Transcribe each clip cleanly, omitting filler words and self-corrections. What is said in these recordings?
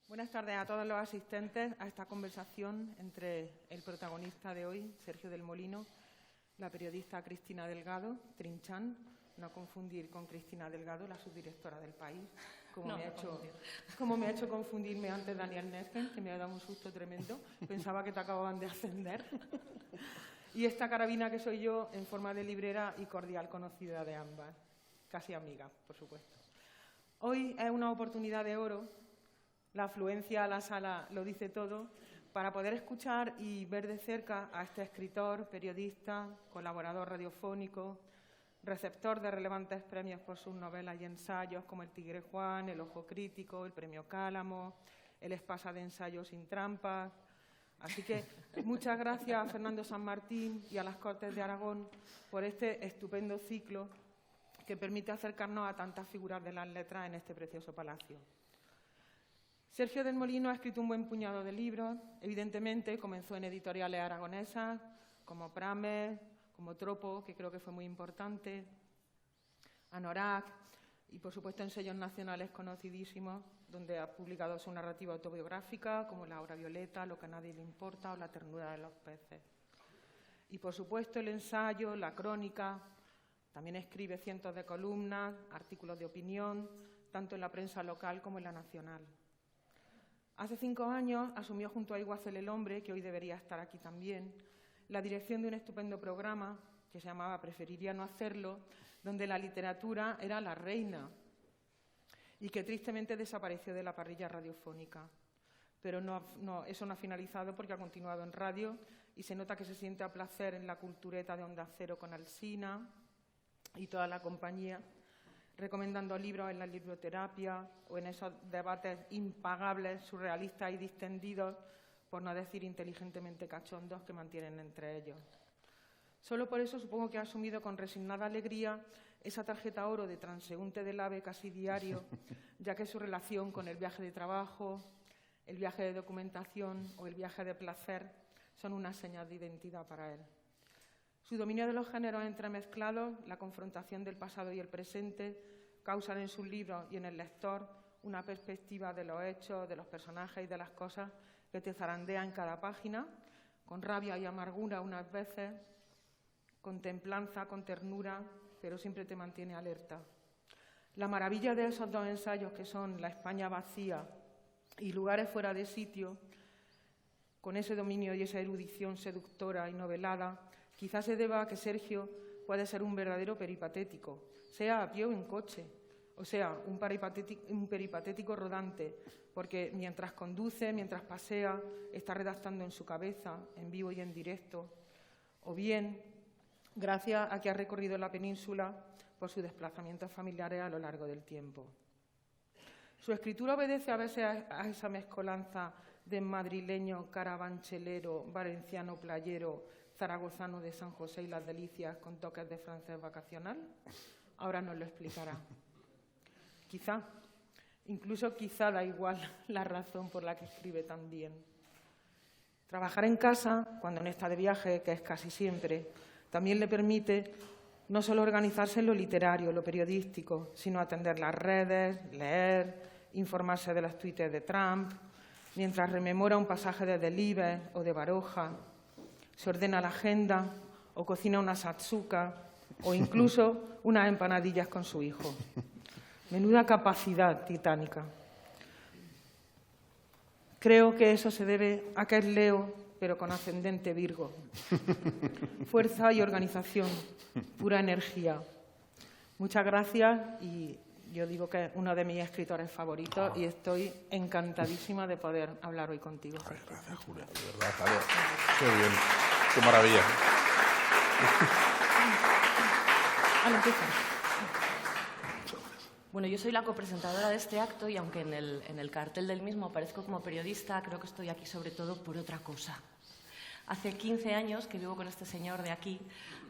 Buenas tardes a todos los asistentes a esta conversación entre el protagonista de hoy, Sergio del Molino, la periodista Cristina Delgado, Trinchán, no confundir con Cristina Delgado, la subdirectora del País, como me ha hecho confundirme antes Daniel Nezken, que me ha dado un susto tremendo, pensaba que te acababan de ascender. Y esta carabina que soy yo, en forma de librera y cordial conocida de ambas, casi amiga, por supuesto. Hoy es una oportunidad de oro. La afluencia a la sala lo dice todo, para poder escuchar y ver de cerca a este escritor, periodista, colaborador radiofónico, receptor de relevantes premios por sus novelas y ensayos como El Tigre Juan, El Ojo Crítico, el Premio Cálamo, el Espasa de Ensayo sin Trampas. Así que muchas gracias a Fernando San Martín y a las Cortes de Aragón por este estupendo ciclo que permite acercarnos a tantas figuras de las letras en este precioso palacio. Sergio del Molino ha escrito un buen puñado de libros. Evidentemente, comenzó en editoriales aragonesas, como Pramer, como Tropo, que creo que fue muy importante, Anorak, y por supuesto en sellos nacionales conocidísimos, donde ha publicado su narrativa autobiográfica, como La Hora Violeta, Lo que a nadie le importa o La ternura de los peces. Y por supuesto el ensayo, la crónica. También escribe cientos de columnas, artículos de opinión, tanto en la prensa local como en la nacional. Hace 5 años asumió junto a Iguacel el Hombre, que hoy debería estar aquí también, la dirección de un estupendo programa que se llamaba Preferiría no hacerlo, donde la literatura era la reina y que tristemente desapareció de la parrilla radiofónica. Pero eso no ha finalizado porque ha continuado en radio y se nota que se siente a placer en la cultureta de Onda Cero con Alsina y toda la compañía, recomendando libros en la libroterapia o en esos debates impagables, surrealistas y distendidos, por no decir inteligentemente cachondos, que mantienen entre ellos. Solo por eso supongo que ha asumido con resignada alegría esa tarjeta oro de transeúnte del AVE casi diario, ya que su relación con el viaje de trabajo, el viaje de documentación o el viaje de placer son unas señas de identidad para él. Su dominio de los géneros entremezclados, la confrontación del pasado y el presente, causan en sus libros y en el lector una perspectiva de los hechos, de los personajes y de las cosas que te zarandea en cada página, con rabia y amargura unas veces, con templanza, con ternura, pero siempre te mantiene alerta. La maravilla de esos 2 ensayos, que son La España vacía y Lugares fuera de sitio, con ese dominio y esa erudición seductora y novelada, quizás se deba a que Sergio puede ser un verdadero peripatético, sea a pie o en coche, o sea, un peripatético rodante, porque mientras conduce, mientras pasea, está redactando en su cabeza, en vivo y en directo, o bien, gracias a que ha recorrido la península por sus desplazamientos familiares a lo largo del tiempo. Su escritura obedece a veces a esa mezcolanza de madrileño, carabanchelero, valenciano playero, zaragozano de San José y las Delicias con toques de francés vacacional. Ahora nos lo explicará. Quizá, incluso quizá da igual la razón por la que escribe tan bien. Trabajar en casa, cuando no está de viaje, que es casi siempre, también le permite no solo organizarse en lo literario, lo periodístico, sino atender las redes, leer, informarse de los tuites de Trump, mientras rememora un pasaje de Delibes o de Baroja, se ordena la agenda o cocina una satsuka o incluso unas empanadillas con su hijo. Menuda capacidad titánica. Creo que eso se debe a que es Leo, pero con ascendente Virgo. Fuerza y organización, pura energía. Muchas gracias y yo digo que es uno de mis escritores favoritos y estoy encantadísima de poder hablar hoy contigo. Ay, gracias, Julia, de verdad, vale. Qué bien, qué maravilla. Bueno, yo soy la copresentadora de este acto y aunque en el cartel del mismo aparezco como periodista, creo que estoy aquí sobre todo por otra cosa. Hace 15 años que vivo con este señor de aquí,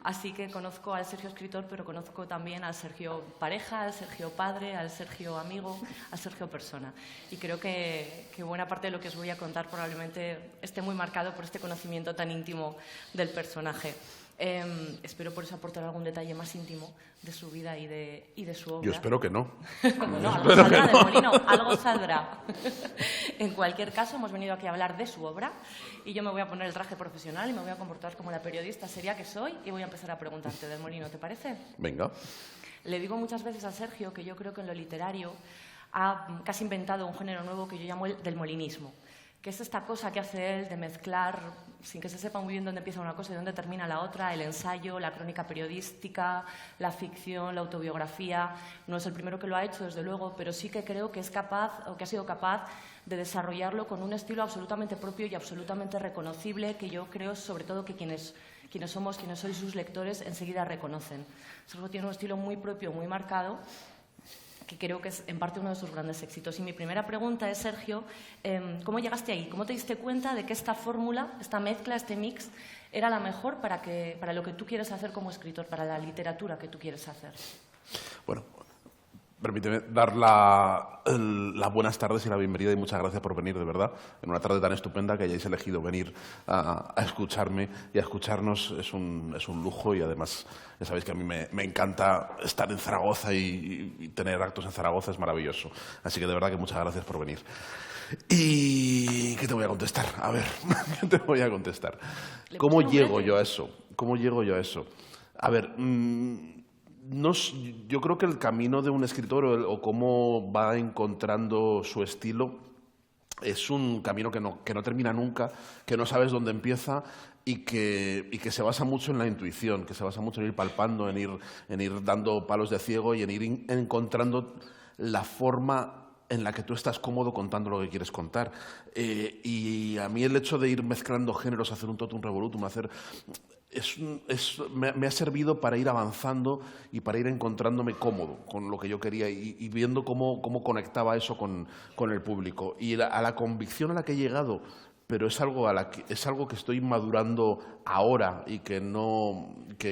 así que conozco al Sergio escritor, pero conozco también al Sergio pareja, al Sergio padre, al Sergio amigo, al Sergio persona. Y creo que buena parte de lo que os voy a contar probablemente esté muy marcado por este conocimiento tan íntimo del personaje. Espero por eso aportar algún detalle más íntimo de su vida y de su obra. Yo espero que no. Bueno, algo saldrá del Molino, algo saldrá. En cualquier caso, hemos venido aquí a hablar de su obra y yo me voy a poner el traje profesional y me voy a comportar como la periodista seria que soy y voy a empezar a preguntarte del Molino, ¿te parece? Venga. Le digo muchas veces a Sergio que yo creo que en lo literario ha casi inventado un género nuevo que yo llamo el del molinismo, que es esta cosa que hace él de mezclar, sin que se sepa muy bien dónde empieza una cosa y dónde termina la otra, el ensayo, la crónica periodística, la ficción, la autobiografía. No es el primero que lo ha hecho, desde luego, pero sí que creo que es capaz, o que ha sido capaz, de desarrollarlo con un estilo absolutamente propio y absolutamente reconocible, que yo creo, sobre todo, que quienes sois sus lectores, enseguida reconocen. Sergio tiene un estilo muy propio, muy marcado, que creo que es en parte uno de sus grandes éxitos. Y mi primera pregunta es, Sergio, ¿cómo llegaste ahí? ¿Cómo te diste cuenta de que esta fórmula, esta mezcla, este mix, era la mejor para lo que tú quieres hacer como escritor, para la literatura que tú quieres hacer? Bueno, permíteme dar las buenas tardes y la bienvenida y muchas gracias por venir, de verdad. En una tarde tan estupenda que hayáis elegido venir a escucharme y a escucharnos es un lujo y además ya sabéis que a mí me encanta estar en Zaragoza y tener actos en Zaragoza es maravilloso. Así que de verdad que muchas gracias por venir. ¿Y qué te voy a contestar? A ver, ¿qué te voy a contestar? ¿Cómo llego yo a eso? ¿Cómo llego yo a eso? A ver... yo creo que el camino de un escritor o cómo va encontrando su estilo es un camino que no termina nunca, que no sabes dónde empieza y que se basa mucho en la intuición, que se basa mucho en ir palpando, en ir dando palos de ciego y en ir encontrando la forma en la que tú estás cómodo contando lo que quieres contar. Y a mí el hecho de ir mezclando géneros, hacer un totum revolutum, me ha servido para ir avanzando y para ir encontrándome cómodo con lo que yo quería y viendo cómo conectaba eso con el público. Y a la convicción a la que he llegado, pero es algo que estoy madurando ahora y que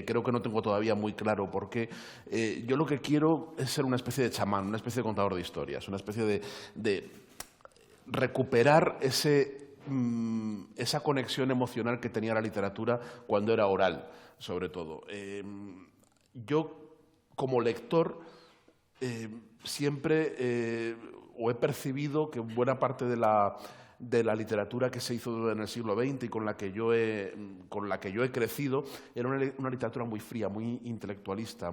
creo que no tengo todavía muy claro porque yo lo que quiero es ser una especie de chamán, una especie de contador de historias, una especie de recuperar esa conexión emocional que tenía la literatura cuando era oral, sobre todo. Yo, como lector, siempre he percibido que buena parte de la literatura que se hizo en el siglo XX y con la que yo he crecido era una literatura muy fría, muy intelectualista,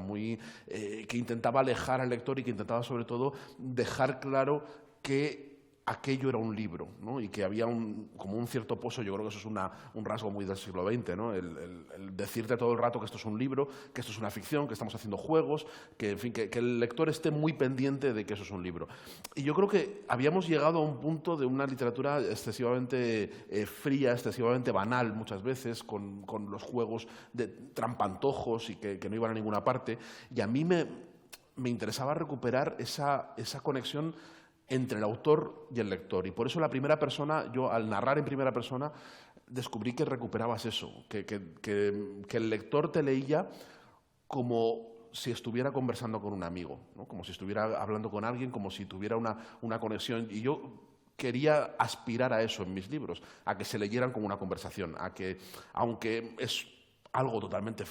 que intentaba alejar al lector y que intentaba, sobre todo, dejar claro que aquello era un libro, ¿no? Y que había como un cierto pozo. Yo creo que eso es un rasgo muy del siglo XX, ¿no? El decirte todo el rato que esto es un libro, que esto es una ficción, que estamos haciendo juegos, que, en fin, que el lector esté muy pendiente de que eso es un libro. Y yo creo que habíamos llegado a un punto de una literatura excesivamente fría, excesivamente banal muchas veces, con los juegos de trampantojos y que no iban a ninguna parte. Y a mí me interesaba recuperar esa conexión entre el autor y el lector. Y por eso yo al narrar en primera persona descubrí que recuperabas eso, que el lector te leía como si estuviera conversando con un amigo, ¿no? Como si estuviera hablando con alguien, como si tuviera una conexión. Y yo quería aspirar a eso en mis libros, a que se leyeran como una conversación, a que, aunque es algo totalmente...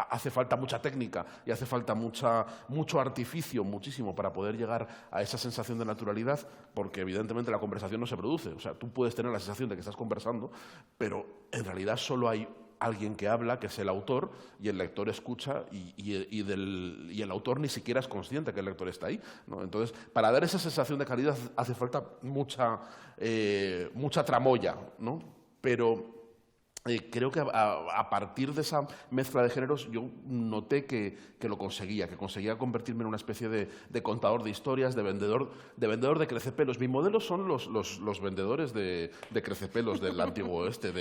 hace falta mucha técnica y hace falta mucho artificio, muchísimo, para poder llegar a esa sensación de naturalidad, porque evidentemente la conversación no se produce. O sea, tú puedes tener la sensación de que estás conversando, pero en realidad solo hay alguien que habla, que es el autor, y el lector escucha y el autor ni siquiera es consciente que el lector está ahí, ¿no? Entonces, para dar esa sensación de calidad hace falta mucha tramoya, ¿no? Pero... creo que a partir de esa mezcla de géneros yo noté que lo conseguía, que conseguía convertirme en una especie de contador de historias, de vendedor de crecepelos. Mi modelo son los vendedores de crecepelos del antiguo oeste,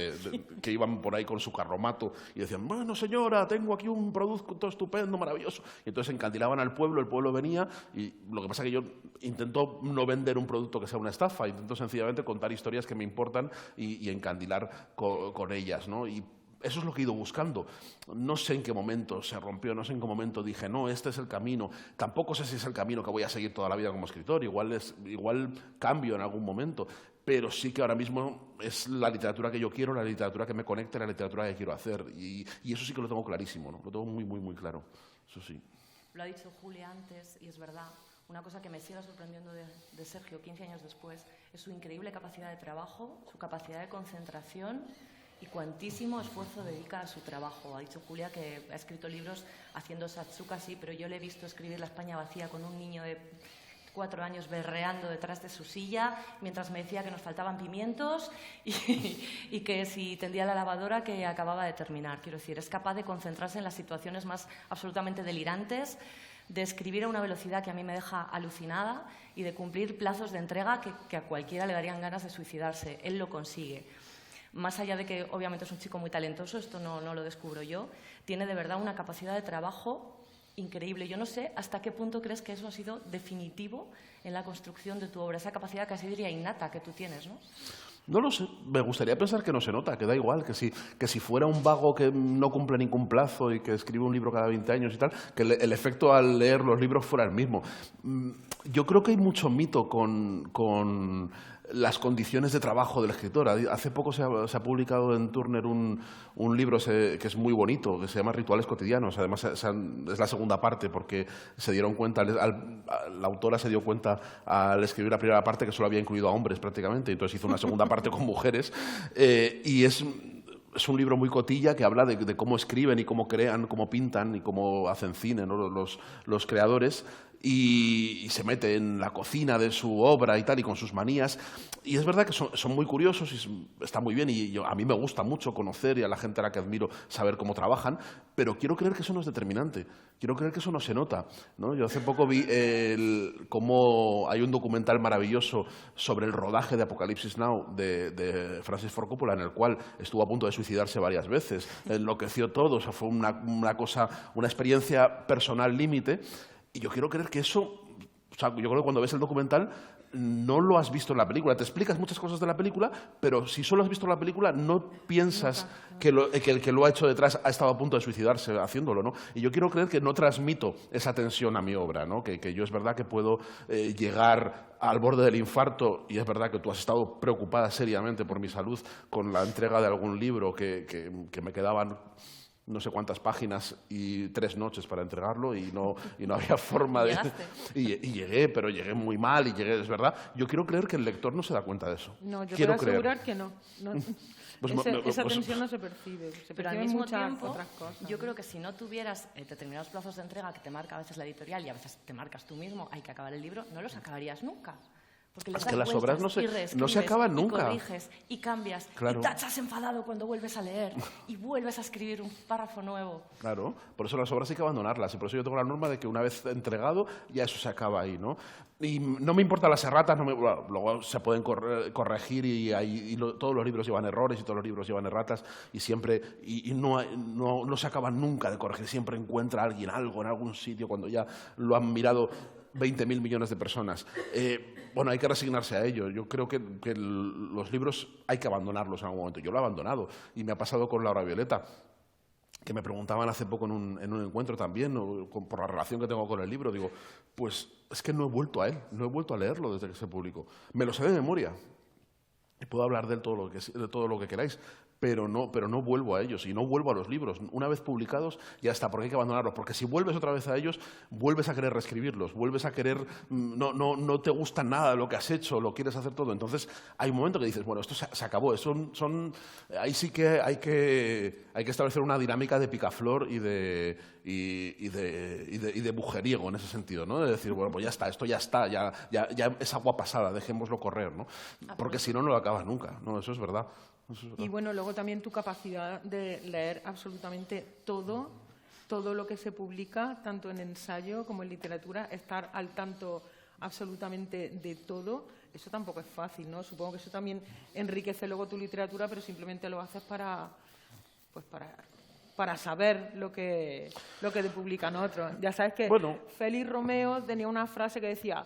que iban por ahí con su carromato y decían, bueno, señora, tengo aquí un producto estupendo, maravilloso. Y entonces encandilaban al pueblo, el pueblo venía, y lo que pasa es que yo intento no vender un producto que sea una estafa, intento sencillamente contar historias que me importan y encandilar con ellas, ¿no? Y eso es lo que he ido buscando. No sé en qué momento se rompió, no sé en qué momento dije, no, este es el camino. Tampoco sé si es el camino que voy a seguir toda la vida como escritor. Igual cambio en algún momento. Pero sí que ahora mismo es la literatura que yo quiero, la literatura que me conecta, la literatura que quiero hacer. Y eso sí que lo tengo clarísimo, ¿no? Lo tengo muy, muy, muy claro. Eso sí. Lo ha dicho Julia antes, y es verdad. Una cosa que me sigue sorprendiendo de Sergio 15 años después es su increíble capacidad de trabajo, su capacidad de concentración y cuantísimo esfuerzo dedica a su trabajo. Ha dicho Julia que ha escrito libros haciendo satsuka, sí, pero yo le he visto escribir La España vacía con un niño de 4 años berreando detrás de su silla mientras me decía que nos faltaban pimientos y que si tendía la lavadora que acababa de terminar. Quiero decir, es capaz de concentrarse en las situaciones más absolutamente delirantes, de escribir a una velocidad que a mí me deja alucinada y de cumplir plazos de entrega que a cualquiera le darían ganas de suicidarse. Él lo consigue. Más allá de que obviamente es un chico muy talentoso, esto no lo descubro yo, tiene de verdad una capacidad de trabajo increíble. Yo no sé hasta qué punto crees que eso ha sido definitivo en la construcción de tu obra, esa capacidad casi diría innata que tú tienes, ¿no? No lo sé, me gustaría pensar que no se nota, que da igual, que si fuera un vago que no cumple ningún plazo y que escribe un libro cada 20 años y tal, que el efecto al leer los libros fuera el mismo. Yo creo que hay mucho mito con las condiciones de trabajo del escritor. Hace poco se ha publicado en Turner un libro que es muy bonito, que se llama Rituales cotidianos. Además, es la segunda parte, porque se dieron cuenta, la autora se dio cuenta al escribir la primera parte que solo había incluido a hombres prácticamente, entonces hizo una segunda parte con mujeres. Y es un libro muy cotilla que habla de cómo escriben y cómo crean, cómo pintan y cómo hacen cine, ¿no? los creadores. Y se mete en la cocina de su obra y tal, y con sus manías. Y es verdad que son muy curiosos y está muy bien. Y a mí me gusta mucho conocer y a la gente a la que admiro saber cómo trabajan, pero quiero creer que eso no es determinante. Quiero creer que eso no se nota, ¿no? Yo hace poco vi cómo hay un documental maravilloso sobre el rodaje de Apocalipsis Now de Francis Ford Coppola, en el cual estuvo a punto de suicidarse varias veces. Enloqueció todo, o sea, fue una experiencia personal límite. Y yo quiero creer que eso, o sea, yo creo que cuando ves el documental no lo has visto en la película. Te explicas muchas cosas de la película, pero si solo has visto la película no piensas que el que lo ha hecho detrás ha estado a punto de suicidarse haciéndolo, ¿no? Y yo quiero creer que no transmito esa tensión a mi obra, ¿no? Que yo es verdad que puedo llegar al borde del infarto, y es verdad que tú has estado preocupada seriamente por mi salud con la entrega de algún libro que me quedaban no sé cuántas páginas y 3 noches para entregarlo y no había forma de... Y llegué, pero llegué muy mal y llegué, es verdad. Yo quiero creer que el lector no se da cuenta de eso. No, yo quiero puedo asegurar que no. Esa tensión no se percibe. Pero al mismo tiempo, otras cosas. Yo creo que si no tuvieras determinados plazos de entrega que te marca a veces la editorial y a veces te marcas tú mismo, hay que acabar el libro, no los acabarías nunca. Porque es que las obras no se acaban nunca. Y corriges, y cambias, claro. Y tachas enfadado cuando vuelves a leer, y vuelves a escribir un párrafo nuevo. Claro, por eso las obras hay que abandonarlas, y por eso yo tengo la norma de que una vez entregado, ya eso se acaba ahí, ¿no? Y no me importan las erratas, luego se pueden corregir y todos los libros llevan errores y todos los libros llevan erratas, y siempre no se acaban nunca de corregir, siempre encuentra alguien algo en algún sitio cuando ya lo han mirado 20.000 millones de personas. Bueno, hay que resignarse a ello. Yo creo que los libros hay que abandonarlos en algún momento. Yo lo he abandonado y me ha pasado con La Hora Violeta, que me preguntaban hace poco en un encuentro también, por la relación que tengo con el libro. Digo, pues es que no he vuelto a él, no he vuelto a leerlo desde que se publicó. Me lo sé de memoria y puedo hablar de él de todo lo que queráis, pero no vuelvo a ellos y no vuelvo a los libros. Una vez publicados, ya está, porque hay que abandonarlos. Porque si vuelves otra vez a ellos, vuelves a querer reescribirlos, vuelves a querer... No te gusta nada de lo que has hecho, lo quieres hacer todo. Entonces, hay un momento que dices, bueno, esto se acabó. Ahí sí que hay que establecer una dinámica de picaflor y de mujeriego en ese sentido, ¿no? De decir, bueno, pues ya está, esto ya está, ya es agua pasada, dejémoslo correr, ¿no? Porque si no, no lo acabas nunca, ¿no? Eso es verdad. Y bueno, luego también tu capacidad de leer absolutamente todo lo que se publica, tanto en ensayo como en literatura, estar al tanto absolutamente de todo, eso tampoco es fácil, ¿no? Supongo que eso también enriquece luego tu literatura, pero simplemente lo haces para saber lo que te publican otros. Ya sabes que Félix Romeo tenía una frase que decía: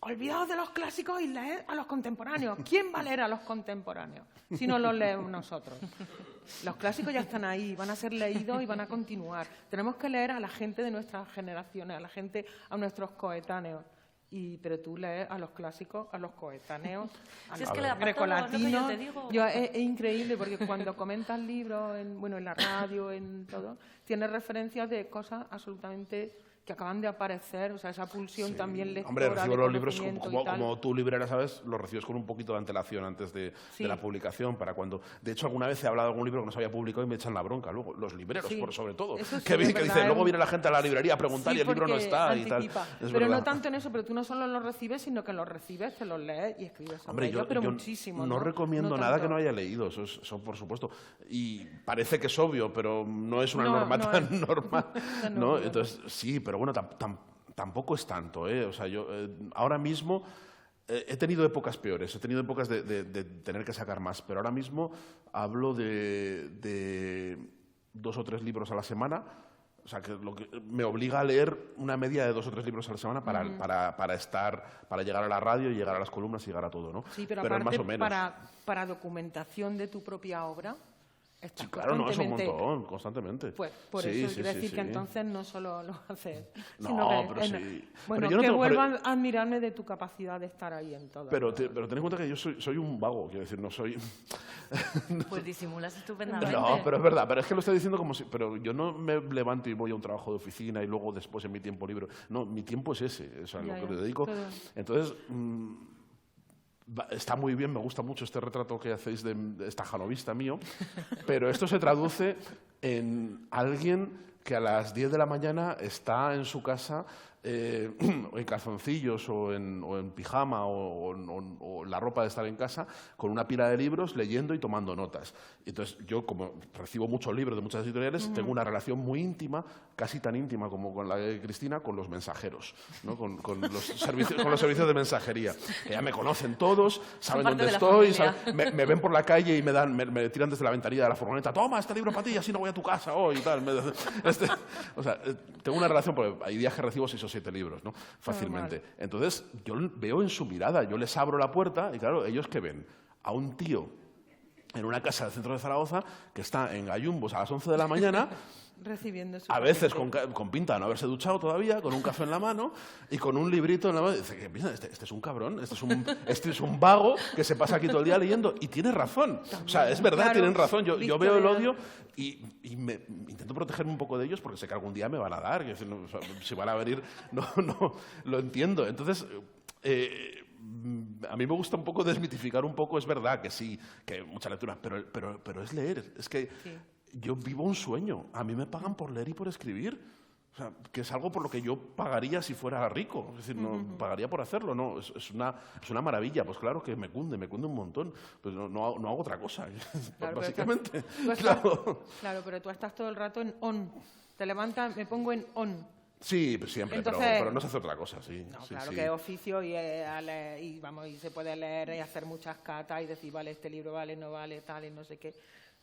olvidaos de los clásicos y leed a los contemporáneos. ¿Quién va a leer a los contemporáneos si no los leemos nosotros? Los clásicos ya están ahí, van a ser leídos y van a continuar. Tenemos que leer a la gente de nuestras generaciones, a nuestros coetáneos. Pero tú lees a los clásicos, a los coetáneos, a los grecolatinos. Es increíble porque cuando comentas libros en la radio, en todo, tienes referencias de cosas absolutamente que acaban de aparecer, o sea, esa pulsión también lectora. Hombre, recibo los libros, como tú librera sabes, los recibes con un poquito de antelación antes de la publicación, para cuando... De hecho, alguna vez he hablado de algún libro que no se había publicado y me echan la bronca, luego, los libreros, sobre todo. Que dicen, luego viene la gente a la librería a preguntar y el libro no está y tal. Pero no tanto en eso, pero tú no solo los recibes, sino que los recibes, te los lees y escribes sobre ellos, pero muchísimo. No recomiendo nada que no haya leído, eso por supuesto. Y parece que es obvio, pero no es una norma tan normal. ¿no? Entonces, sí, pero bueno, tampoco es tanto, ¿eh? O sea, yo ahora mismo he tenido épocas peores, he tenido épocas de tener que sacar más, pero ahora mismo hablo de 2 o 3 libros a la semana, o sea, que me obliga a leer una media de 2 o 3 libros a la semana para llegar a la radio y llegar a las columnas y llegar a todo, ¿no? Sí, pero aparte, más o menos. Para documentación de tu propia obra... Sí, claro, no, es un montón, constantemente. Pues por eso quiere decir que entonces no solo lo haces, sino no, que... pero sí. Bueno, pero que vuelvan a admirarme de tu capacidad de estar ahí en todo. Pero ten en cuenta que yo soy un vago, quiero decir, no soy... Pues disimulas estupendamente. No, pero es verdad, pero es que lo estoy diciendo como si... Pero yo no me levanto y voy a un trabajo de oficina y luego después en mi tiempo libre. No, mi tiempo es ese, o sea, lo que le dedico. Pero... Entonces... Está muy bien, me gusta mucho este retrato que hacéis de estajanovista mío, pero esto se traduce en alguien que a las 10 de la mañana está en su casa o en calzoncillos o en pijama o la ropa de estar en casa con una pila de libros leyendo y tomando notas. Entonces yo, como recibo muchos libros de muchas editoriales, tengo una relación muy íntima, casi tan íntima como con la de Cristina, con los mensajeros, ¿no? con los servicios de mensajería, que ya me conocen todos, saben dónde estoy, me ven por la calle y me tiran desde la ventanilla de la furgoneta, toma este libro para ti, así no voy a tu casa hoy y tal. O sea, tengo una relación, porque hay días que recibo 6 o 7 libros, ¿no? Fácilmente. Entonces, yo veo en su mirada, yo les abro la puerta y claro, ellos ¿qué ven? A un tío en una casa del centro de Zaragoza que está en gallumbos a las 11 de la mañana, recibiendo su a veces con pinta de no haberse duchado todavía, con un café en la mano y con un librito en la mano. Y dice, este es un cabrón, este es un vago que se pasa aquí todo el día leyendo. Y tiene razón. También, o sea, es verdad, claro, tienen razón. Yo veo el odio y intento protegerme un poco de ellos porque sé que algún día me van a dar. Es decir, no, o sea, si van a venir, no, lo entiendo. Entonces... a mí me gusta un poco desmitificar un poco, es verdad que sí, que hay mucha lectura, pero es leer. Es que yo vivo un sueño. A mí me pagan por leer y por escribir. O sea, que es algo por lo que yo pagaría si fuera rico. Es decir, no pagaría por hacerlo. No, es una maravilla. Pues claro que me cunde un montón. Pues no hago otra cosa, claro, básicamente. Claro, pero tú estás todo el rato en on. Te levantas, me pongo en on. Sí, siempre, entonces, pero no se hace otra cosa, sí. No, sí, claro sí. Que es oficio y se puede leer y hacer muchas catas y decir, vale, este libro vale, no vale, tal y no sé qué,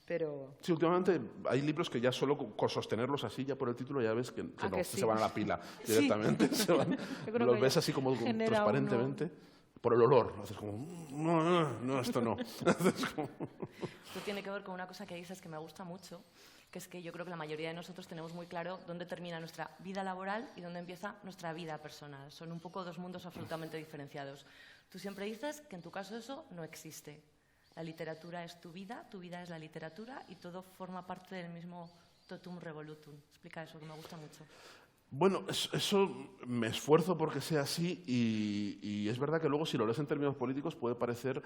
pero... Sí, últimamente hay libros que ya solo con sostenerlos así, ya por el título, ya ves que se van a la pila directamente. Sí. Los ves así como transparentemente. Por el olor, haces como, no, esto no. Esto tiene que ver con una cosa que dices que me gusta mucho, que es que yo creo que la mayoría de nosotros tenemos muy claro dónde termina nuestra vida laboral y dónde empieza nuestra vida personal. Son un poco 2 mundos absolutamente diferenciados. Tú siempre dices que en tu caso eso no existe. La literatura es tu vida es la literatura y todo forma parte del mismo totum revolutum. Explica eso, que me gusta mucho. Bueno, eso me esfuerzo porque sea así y es verdad que luego si lo lees en términos políticos puede parecer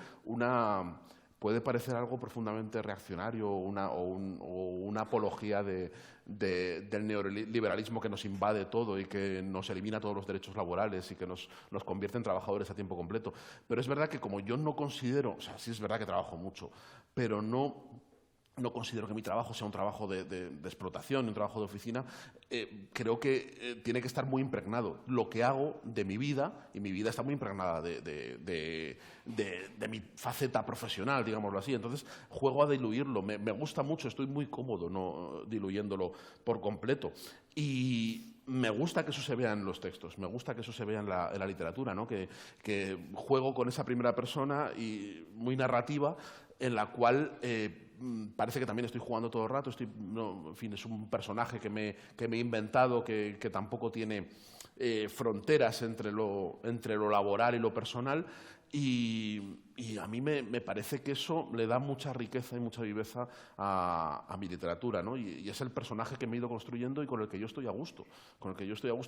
algo profundamente reaccionario o una apología del neoliberalismo que nos invade todo y que nos elimina todos los derechos laborales y que nos convierte en trabajadores a tiempo completo. Pero es verdad que como yo no considero, o sea, sí es verdad que trabajo mucho, pero no considero que mi trabajo sea un trabajo de explotación, un trabajo de oficina. Creo que tiene que estar muy impregnado. Lo que hago de mi vida, y mi vida está muy impregnada de mi faceta profesional, digámoslo así. Entonces, juego a diluirlo. Me gusta mucho, estoy muy cómodo no diluyéndolo por completo. Y me gusta que eso se vea en los textos, me gusta que eso se vea en la literatura, ¿no? Que juego con esa primera persona y muy narrativa, en la cual parece que también estoy jugando todo el rato, en fin, es un personaje que me he inventado, que tampoco tiene fronteras entre lo laboral y lo personal, y a mí me parece que eso le da mucha riqueza y mucha viveza a mi literatura, ¿no? Y es el personaje que me he ido construyendo y con el que yo estoy a gusto,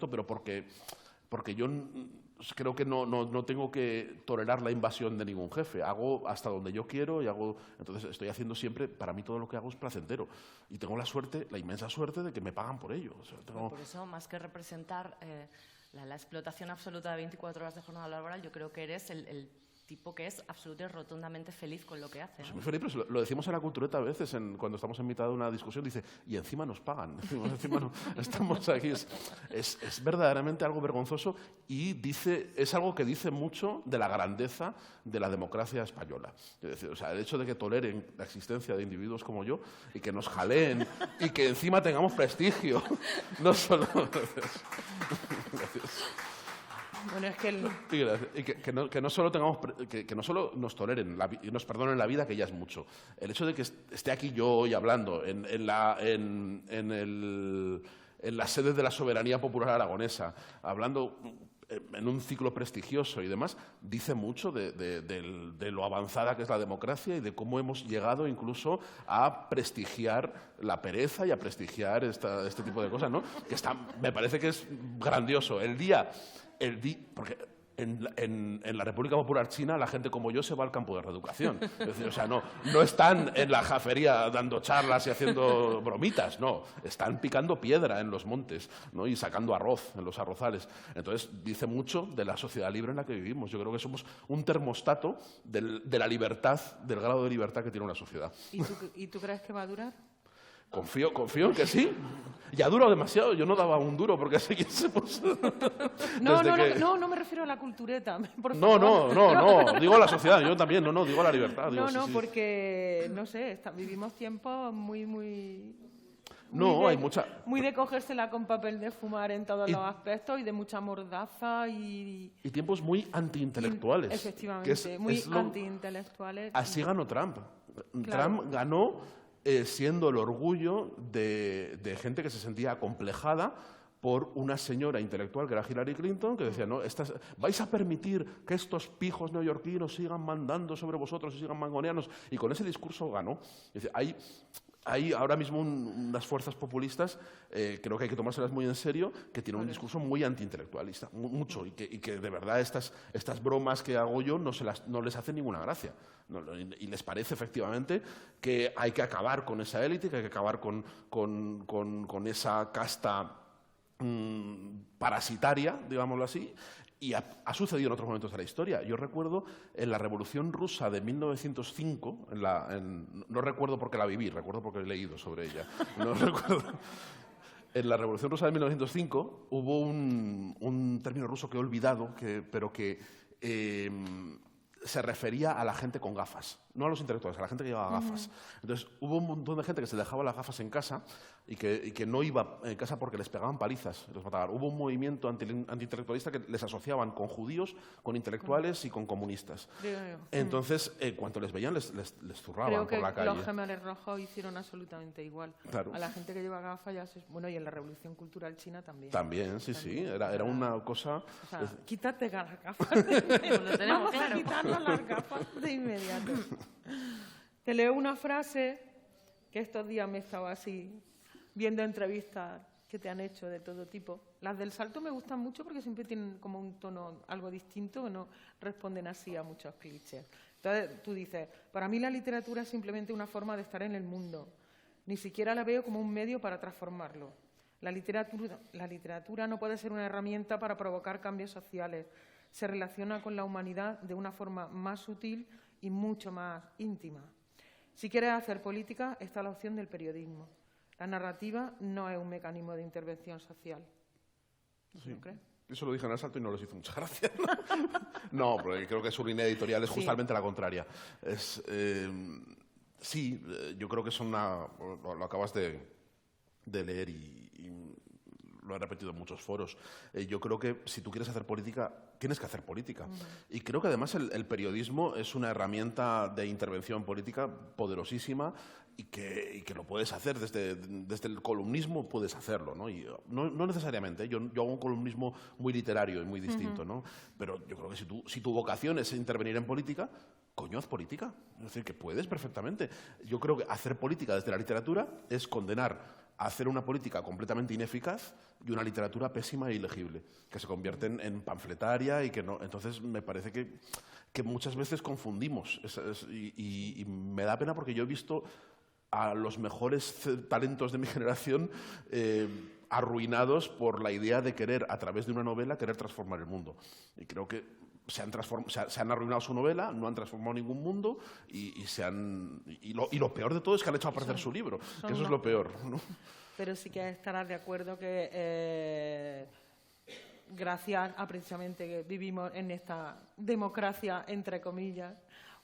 pero porque yo creo que no tengo que tolerar la invasión de ningún jefe. Hago hasta donde yo quiero y entonces estoy haciendo siempre, para mí todo lo que hago es placentero. Y tengo la inmensa suerte de que me pagan por ello. O sea, Por eso, más que representar la explotación absoluta de 24 horas de jornada laboral, yo creo que eres el tipo que es absolutamente y rotundamente feliz con lo que hace, ¿no? Soy muy feliz, pero lo decimos en la cultureta a veces, cuando estamos en mitad de una discusión, dice, y encima nos pagan, encima no, estamos aquí. Es verdaderamente algo vergonzoso y es algo que dice mucho de la grandeza de la democracia española. Es decir, o sea, el hecho de que toleren la existencia de individuos como yo y que nos jaleen y que encima tengamos prestigio, no solo... Gracias. Bueno, es que que no solo nos toleren y nos perdonen la vida, que ya es mucho. El hecho de que esté aquí yo hoy hablando en las sedes de la soberanía popular aragonesa, hablando en un ciclo prestigioso y demás, dice mucho de lo avanzada que es la democracia y de cómo hemos llegado incluso a prestigiar la pereza y a prestigiar este tipo de cosas, ¿no? Me parece que es grandioso. Porque en la República Popular China la gente como yo se va al campo de reeducación. Es decir, o sea, no están en la jafería dando charlas y haciendo bromitas, no. Están picando piedra en los montes, ¿no? Y sacando arroz en los arrozales. Entonces, dice mucho de la sociedad libre en la que vivimos. Yo creo que somos un termostato de la libertad, del grado de libertad que tiene una sociedad. ¿Y tú crees que va a durar? Confío en que sí. Ya ha durado demasiado. Yo no daba un duro porque sé quién se puso. No me refiero a la cultureta. Por favor. No. Digo a la sociedad. Yo también. No, digo a la libertad. Sí. Porque, no sé, vivimos tiempos muy de cogérsela con papel de fumar en todos los aspectos y de mucha mordaza y tiempos muy antiintelectuales. Efectivamente, antiintelectuales. Así ganó Trump. Claro. Trump ganó siendo el orgullo de gente que se sentía acomplejada por una señora intelectual que era Hillary Clinton, que decía, no, vais a permitir que estos pijos neoyorquinos sigan mandando sobre vosotros y sigan mangoneanos. Y con ese discurso ganó. Es decir, hay ahora mismo unas fuerzas populistas, creo que hay que tomárselas muy en serio, que tienen un discurso muy antiintelectualista, mucho, y que de verdad estas bromas que hago yo no les hacen ninguna gracia. Y les parece efectivamente que hay que acabar con esa élite, que hay que acabar con esa casta parasitaria, digámoslo así. Y ha sucedido en otros momentos de la historia. Yo recuerdo en la Revolución Rusa de 1905, no recuerdo porque la viví, recuerdo porque he leído sobre ella. No recuerdo. En la Revolución Rusa de 1905 hubo un término ruso que he olvidado, pero que se refería a la gente con gafas, no a los intelectuales, a la gente que llevaba gafas. Entonces hubo un montón de gente que se dejaba las gafas en casa y que no iba en casa porque les pegaban palizas, los mataban. Hubo un movimiento antiintelectualista que les asociaban con judíos, con intelectuales y con comunistas. Entonces, cuando les veían, les zurraban por la calle. Creo que los gemelos rojos hicieron absolutamente igual. Claro. A la gente que lleva gafas, y en la Revolución Cultural China también. También, sí. Era una cosa... O sea, quítate las gafas de inmediato. Lo tenemos claro. A quitarnos las gafas de inmediato. Te leo una frase que estos días me estaba así viendo entrevistas que te han hecho de todo tipo. Las del Salto me gustan mucho porque siempre tienen como un tono algo distinto, que no responden así a muchos clichés. Entonces tú dices, para mí la literatura es simplemente una forma de estar en el mundo. Ni siquiera la veo como un medio para transformarlo. La literatura no puede ser una herramienta para provocar cambios sociales. Se relaciona con la humanidad de una forma más sutil y mucho más íntima. Si quieres hacer política, está la opción del periodismo. La narrativa no es un mecanismo de intervención social. Sí. ¿No crees? Eso lo dije en el Salto y no les hizo mucha gracia. No, porque creo que su línea editorial es justamente la contraria. Yo creo que lo acabas de leer y lo he repetido en muchos foros. Yo creo que si tú quieres hacer política, tienes que hacer política. Y creo que además el periodismo es una herramienta de intervención política poderosísima y que lo puedes hacer desde el columnismo, puedes hacerlo, ¿no? Y no necesariamente, yo hago un columnismo muy literario y muy distinto, ¿no? Pero yo creo que si tu vocación es intervenir en política, coño, haz política. Es decir, que puedes perfectamente. Yo creo que hacer política desde la literatura es condenar a hacer una política completamente ineficaz y una literatura pésima e ilegible, que se convierte en panfletaria y que no. Entonces, me parece que muchas veces confundimos. Y me da pena porque yo he visto a los mejores talentos de mi generación arruinados por la idea de querer, a través de una novela, querer transformar el mundo. Y creo que se han arruinado su novela, no han transformado ningún mundo y lo peor de todo es que han hecho aparecer su libro, que eso es lo peor, ¿no? Pero sí que estarás de acuerdo que gracias a precisamente que vivimos en esta democracia, entre comillas,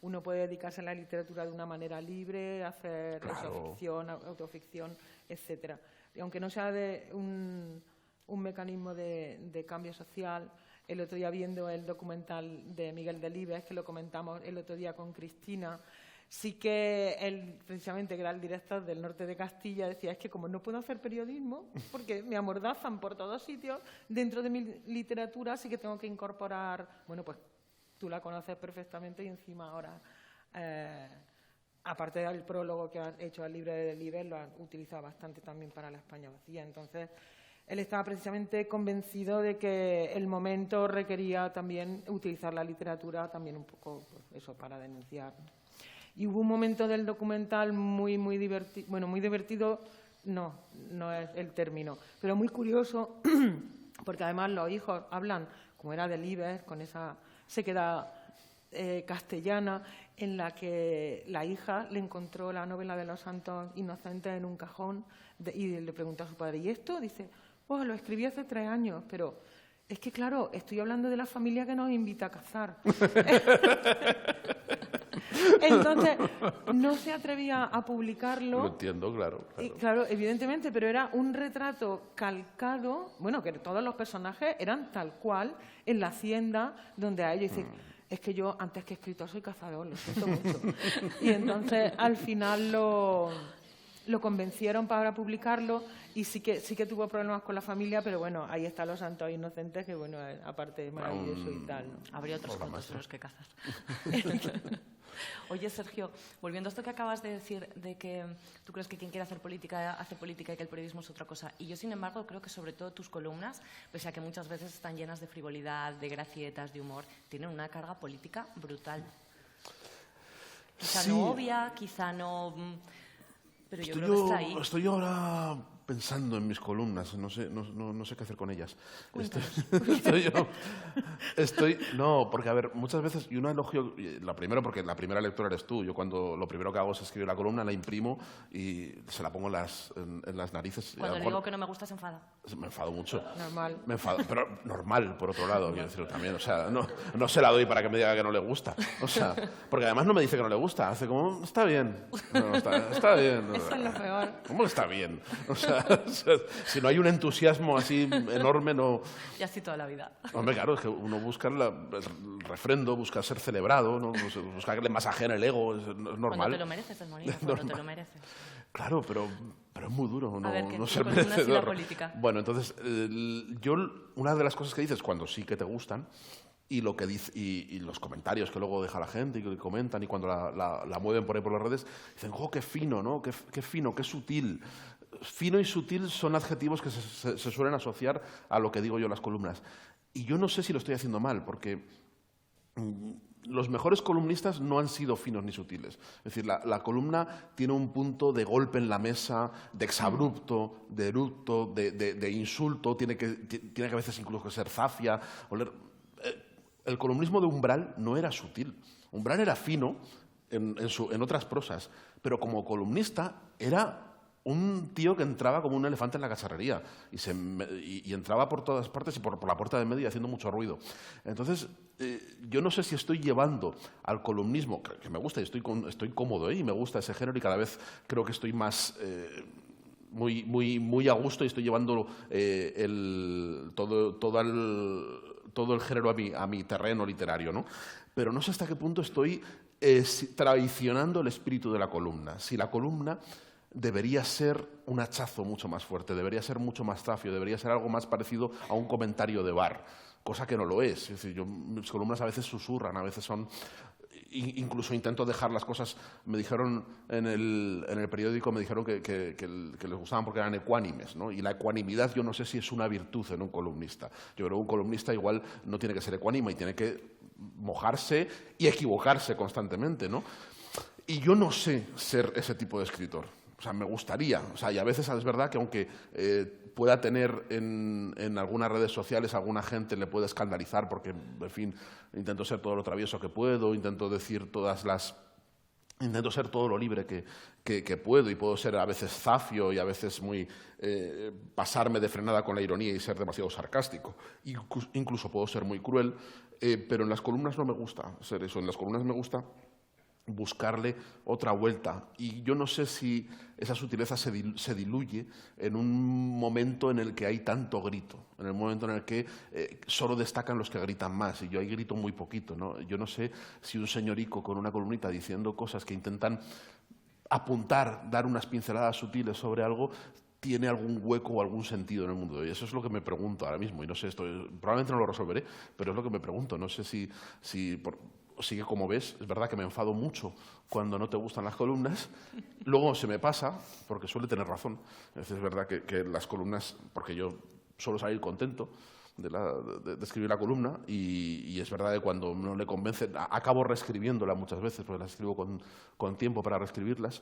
uno puede dedicarse a la literatura de una manera libre, hacer ficción, autoficción, etcétera. Y aunque no sea de un mecanismo de cambio social, el otro día viendo el documental de Miguel Delibes, que lo comentamos el otro día con Cristina, sí que él, precisamente, que era el director del Norte de Castilla, decía, es que como no puedo hacer periodismo, porque me amordazan por todos sitios, dentro de mi literatura sí que tengo que incorporar, bueno, pues tú la conoces perfectamente y encima ahora, aparte del prólogo que has hecho al libro de Delibes, lo han utilizado bastante también para La España vacía. Entonces, él estaba precisamente convencido de que el momento requería también utilizar la literatura también un poco, pues, eso, para denunciar. Y hubo un momento del documental muy divertido, bueno, muy divertido, no es el término, pero muy curioso, porque además los hijos hablan, como era Delibes, con esa sequedad castellana, en la que la hija le encontró la novela de los santos inocentes en un cajón y le preguntó a su padre, ¿y esto? Dice, pues lo escribí hace 3 años, pero es que, claro, estoy hablando de la familia que nos invita a cazar. Entonces, no se atrevía a publicarlo. Lo entiendo, claro. Y, claro, evidentemente, pero era un retrato calcado, bueno, que todos los personajes eran tal cual en la hacienda donde a ellos dicen, es que yo, antes que escritor, soy cazador, lo siento mucho. Y entonces, al final lo convencieron para publicarlo y sí que tuvo problemas con la familia, pero bueno, ahí están los santos inocentes, que bueno, aparte es maravilloso y tal, ¿no? Habría otros cuentos en los que cazas. Oye, Sergio, volviendo a esto que acabas de decir, de que tú crees que quien quiere hacer política hace política y que el periodismo es otra cosa. Y yo, sin embargo, creo que sobre todo tus columnas, pese a que muchas veces están llenas de frivolidad, de gracietas, de humor, tienen una carga política brutal. Quizá no obvia, quizá no... Pero yo creo que está ahí. Estoy ahora pensando en mis columnas, no sé qué hacer con ellas. No, porque a ver, muchas veces, y un elogio, porque la primera lectora eres tú, yo cuando lo primero que hago es escribir la columna, la imprimo y se la pongo en las narices. Cuando le digo que no me gusta, se enfada. Me enfado mucho. Normal. Me enfado, pero normal, por otro lado, quiero decirlo también. O sea, no se la doy para que me diga que no le gusta. O sea, porque además no me dice que no le gusta, hace como, está bien. No, está bien. Eso es lo peor. ¿Cómo está bien? O sea, si no hay un entusiasmo así enorme, no... Y así toda la vida. Hombre, claro, es que uno busca el refrendo, busca ser celebrado, ¿no? Busca que le masajeen el ego, es normal. Cuando te lo mereces, Molino, cuando te lo mereces. Claro, pero es muy duro no ser merecedor. merecedor. La política. Bueno, entonces, una de las cosas que dices cuando sí que te gustan y lo que dice, y los comentarios que luego deja la gente y que comentan y cuando la mueven por ahí por las redes, dicen, ¡oh, qué fino, ¿no? Qué fino, qué sutil! Fino y sutil son adjetivos que se suelen asociar a lo que digo yo en las columnas. Y yo no sé si lo estoy haciendo mal, porque los mejores columnistas no han sido finos ni sutiles. Es decir, la columna tiene un punto de golpe en la mesa, de exabrupto, de eructo, de insulto, tiene que a veces incluso ser zafia. El columnismo de Umbral no era sutil. Umbral era fino en otras prosas, pero como columnista era un tío que entraba como un elefante en la cacharrería y entraba por todas partes y por la puerta de medio haciendo mucho ruido. Entonces, yo no sé si estoy llevando al columnismo, que me gusta y estoy cómodo y me gusta ese género y cada vez creo que estoy más muy a gusto y estoy llevando todo el género a mi terreno literario, ¿no? Pero no sé hasta qué punto estoy traicionando el espíritu de la columna. Si la columna debería ser un hachazo mucho más fuerte, debería ser mucho más zafio, debería ser algo más parecido a un comentario de bar, cosa que no lo es. Es decir, mis columnas a veces susurran, a veces son... Incluso intento dejar las cosas... Me dijeron en el periódico, me dijeron que les gustaban porque eran ecuánimes, ¿no? Y la ecuanimidad yo no sé si es una virtud en un columnista. Yo creo que un columnista igual no tiene que ser ecuánime y tiene que mojarse y equivocarse constantemente, ¿no? Y yo no sé ser ese tipo de escritor. O sea, me gustaría. O sea, y a veces es verdad que aunque pueda tener en algunas redes sociales, alguna gente le puede escandalizar porque, en fin, intento ser todo lo travieso que puedo, intento decir intento ser todo lo libre que puedo y puedo ser a veces zafio y a veces pasarme de frenada con la ironía y ser demasiado sarcástico. Incluso puedo ser muy cruel, pero en las columnas no me gusta ser eso. En las columnas me gusta buscarle otra vuelta. Y yo no sé si esa sutileza se diluye en un momento en el que hay tanto grito, en el momento en el que solo destacan los que gritan más, y yo ahí grito muy poquito, ¿no? Yo no sé si un señorico con una columnita diciendo cosas que intentan apuntar, dar unas pinceladas sutiles sobre algo, tiene algún hueco o algún sentido en el mundo de hoy. Eso es lo que me pregunto ahora mismo, y no sé, probablemente no lo resolveré, pero es lo que me pregunto. No sé si sí que, como ves, es verdad que me enfado mucho cuando no te gustan las columnas. Luego se me pasa, porque suele tener razón. Es verdad que las columnas, porque yo suelo salir contento de escribir la columna, y es verdad que cuando no le convence, acabo reescribiéndola muchas veces, porque las escribo con tiempo para reescribirlas,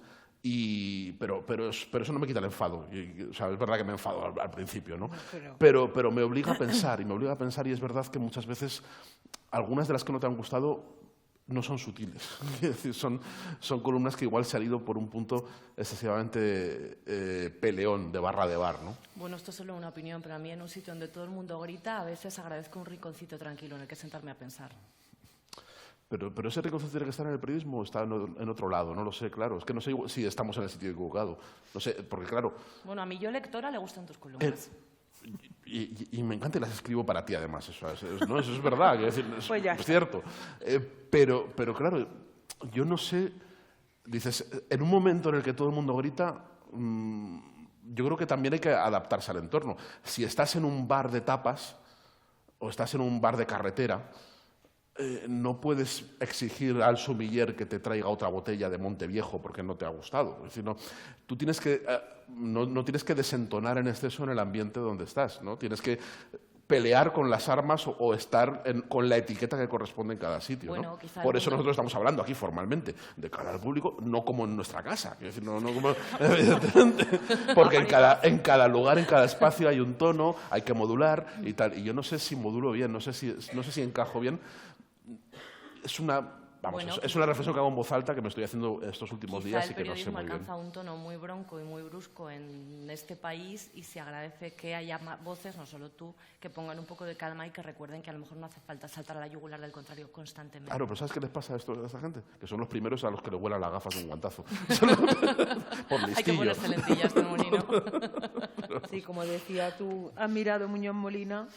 pero eso no me quita el enfado. O sea, es verdad que me enfado al principio, ¿no? Pero me obliga a pensar, y es verdad que muchas veces algunas de las que no te han gustado no son sutiles. Es decir, son columnas que igual se han ido por un punto excesivamente peleón, de barra de bar, ¿no? Bueno, esto es solo una opinión, pero a mí en un sitio donde todo el mundo grita, a veces agradezco un rinconcito tranquilo en el que sentarme a pensar. Pero ese rinconcito tiene que estar en el periodismo o está en otro lado, no lo sé, claro. Es que no sé si estamos en el sitio equivocado. No sé, porque claro... Bueno, a mí yo lectora le gustan tus columnas. Y me encanta y las escribo para ti, además. Eso es verdad, decir, pues es cierto. Pero claro, yo no sé... Dices, en un momento en el que todo el mundo grita, yo creo que también hay que adaptarse al entorno. Si estás en un bar de tapas o estás en un bar de carretera, no puedes exigir al sommelier que te traiga otra botella de Monteviejo porque no te ha gustado. Es decir, tú tienes que, no tienes que desentonar en exceso en el ambiente donde estás, ¿no? Tienes que pelear con las armas o estar con la etiqueta que corresponde en cada sitio, bueno, ¿no? Por eso nosotros estamos hablando aquí formalmente de cara al público, no como en nuestra casa. Es decir, no como, evidentemente, porque en cada lugar, en cada espacio hay un tono, hay que modular y tal. Y yo no sé si modulo bien, no sé si encajo bien. Es una reflexión que hago en voz alta que me estoy haciendo estos últimos días y que no sé muy bien. El periodismo alcanza un tono muy bronco y muy brusco en este país y se agradece que haya voces, no solo tú, que pongan un poco de calma y que recuerden que a lo mejor no hace falta saltar a la yugular del contrario constantemente. Claro, pero ¿sabes qué les pasa a esta gente? Que son los primeros a los que le vuelan las gafas de un guantazo. Por listillo. Hay que ponerse lentillas de Molino. Sí, como decía tú, admirado Muñoz Molina,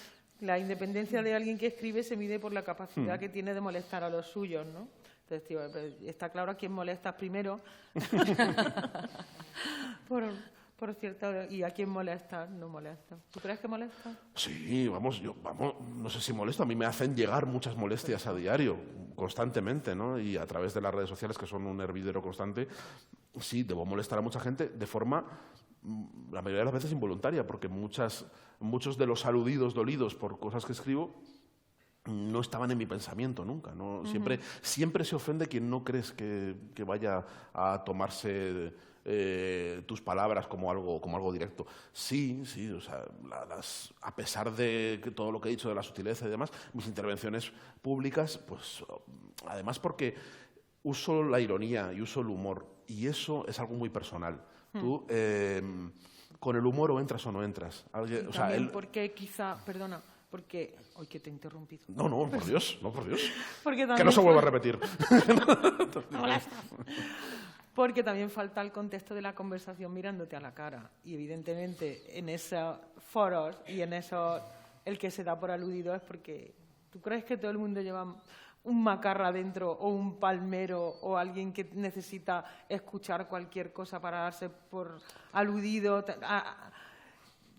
la independencia de alguien que escribe se mide por la capacidad que tiene de molestar a los suyos, ¿no? Entonces, tío, está claro a quién molestas primero, por cierto, y a quién molestas, no molestas. ¿Tú crees que molestas? Sí, vamos, no sé si molesto. A mí me hacen llegar muchas molestias a diario, constantemente, ¿no? Y a través de las redes sociales, que son un hervidero constante, sí, debo molestar a mucha gente de forma, la mayoría de las veces, involuntaria, porque muchos de los aludidos, dolidos por cosas que escribo, no estaban en mi pensamiento nunca, ¿no? Siempre se ofende quien no crees que vaya a tomarse tus palabras como algo directo. Sí, o sea, a pesar de que todo lo que he dicho de la sutileza y demás, mis intervenciones públicas, pues además porque uso la ironía y uso el humor, y eso es algo muy personal. Tú, con el humor o entras o no entras. Porque quizá, perdona, porque... Hoy que te he interrumpido. No, por Dios. Porque que no se vuelva a repetir. porque también falta el contexto de la conversación mirándote a la cara. Y evidentemente en esos foros y en esos el que se da por aludido es porque tú crees que todo el mundo lleva un macarra dentro o un palmero o alguien que necesita escuchar cualquier cosa para darse por aludido,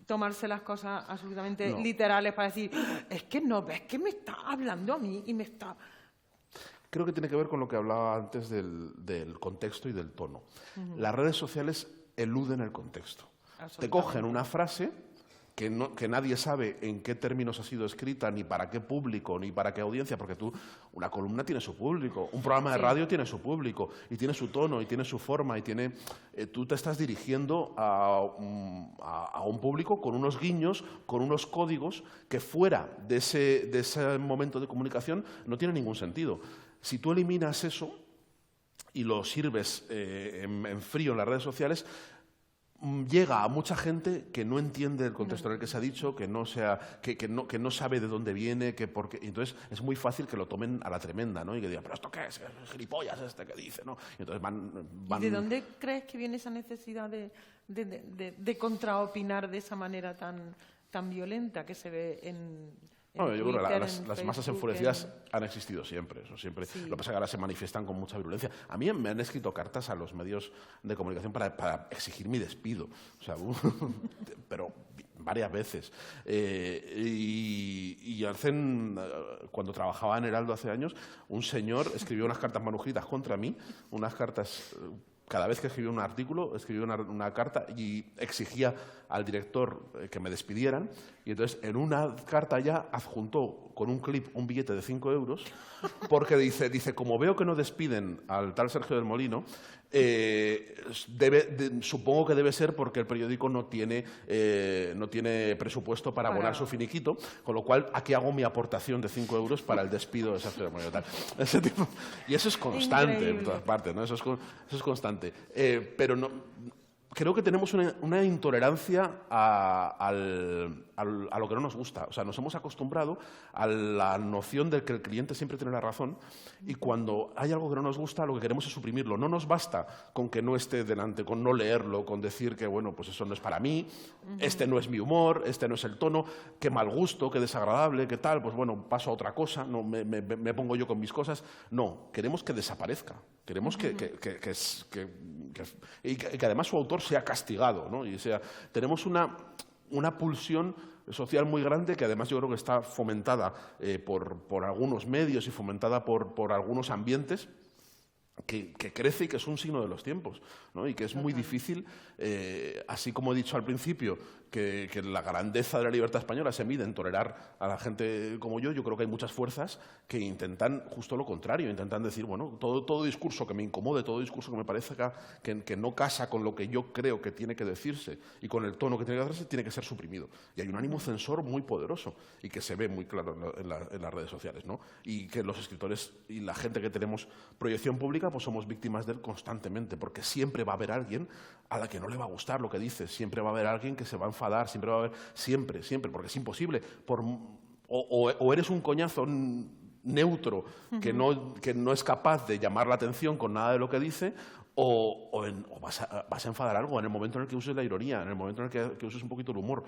tomarse las cosas absolutamente literales para decir, es que no ves que me está hablando a mí y me está... Creo que tiene que ver con lo que hablaba antes del contexto y del tono. Las redes sociales eluden el contexto. Te cogen una frase que nadie sabe en qué términos ha sido escrita, ni para qué público, ni para qué audiencia, porque una columna tiene su público, un programa de radio tiene su público, y tiene su tono, y tiene su forma, y tú te estás dirigiendo a un público con unos guiños, con unos códigos que fuera de ese momento de comunicación no tiene ningún sentido. Si tú eliminas eso y lo sirves en frío en las redes sociales, llega a mucha gente que no entiende el contexto en el que se ha dicho, que no sabe de dónde viene, entonces es muy fácil que lo tomen a la tremenda, ¿no? Y que digan, ¿pero esto qué es? ¿Es gilipollas este que dice? ¿No? Y entonces van... ¿Y de dónde crees que viene esa necesidad de contraopinar de esa manera tan violenta que se ve en yo creo que Twitter, las masas enfurecidas han existido siempre, eso siempre. Sí. Lo que pasa es que ahora se manifiestan con mucha virulencia. A mí me han escrito cartas a los medios de comunicación para exigir mi despido, o sea, pero varias veces. Cuando trabajaba en Heraldo hace años, un señor escribió unas cartas manuscritas contra mí, unas cartas... Cada vez que escribía un artículo, escribía una carta y exigía al director que me despidieran. Y entonces, en una carta ya adjuntó con un clip un billete de 5 euros, porque dice, como veo que no despiden al tal Sergio del Molino, supongo que debe ser porque el periódico no tiene presupuesto para abonar su finiquito, con lo cual aquí hago mi aportación de 5 euros para el despido de Sergio del Molino. Tal. Ese tipo. Y eso es constante. Increíble. En todas partes, ¿no? Eso es constante. Pero no... Creo que tenemos una intolerancia a lo que no nos gusta. O sea, nos hemos acostumbrado a la noción de que el cliente siempre tiene la razón y cuando hay algo que no nos gusta, lo que queremos es suprimirlo. No nos basta con que no esté delante, con no leerlo, con decir que, bueno, pues eso no es para mí, este no es mi humor, este no es el tono, qué mal gusto, qué desagradable, qué tal, pues bueno, paso a otra cosa, no, me pongo yo con mis cosas. No, queremos que desaparezca. Queremos que además su autor sea castigado, ¿no? Tenemos una pulsión social muy grande que además yo creo que está fomentada por algunos medios y fomentada por algunos ambientes que crece y que es un signo de los tiempos, ¿no? Y que es muy difícil, así como he dicho al principio, que la grandeza de la libertad española se mide en tolerar a la gente como yo creo que hay muchas fuerzas que intentan justo lo contrario, intentan decir, bueno, todo discurso que me incomode, todo discurso que me parezca que no casa con lo que yo creo que tiene que decirse y con el tono que tiene que hacerse, tiene que ser suprimido. Y hay un ánimo censor muy poderoso y que se ve muy claro en las redes sociales, ¿no? Y que los escritores y la gente que tenemos proyección pública pues somos víctimas de él constantemente, porque siempre va a haber alguien a la que no le va a gustar lo que dice, siempre va a haber alguien que se va a enfadar, siempre va a haber, siempre, porque es imposible. O eres un coñazo neutro que no es capaz de llamar la atención con nada de lo que dice, o vas a enfadar algo en el momento en el que uses la ironía, en el momento en el que uses un poquito el humor.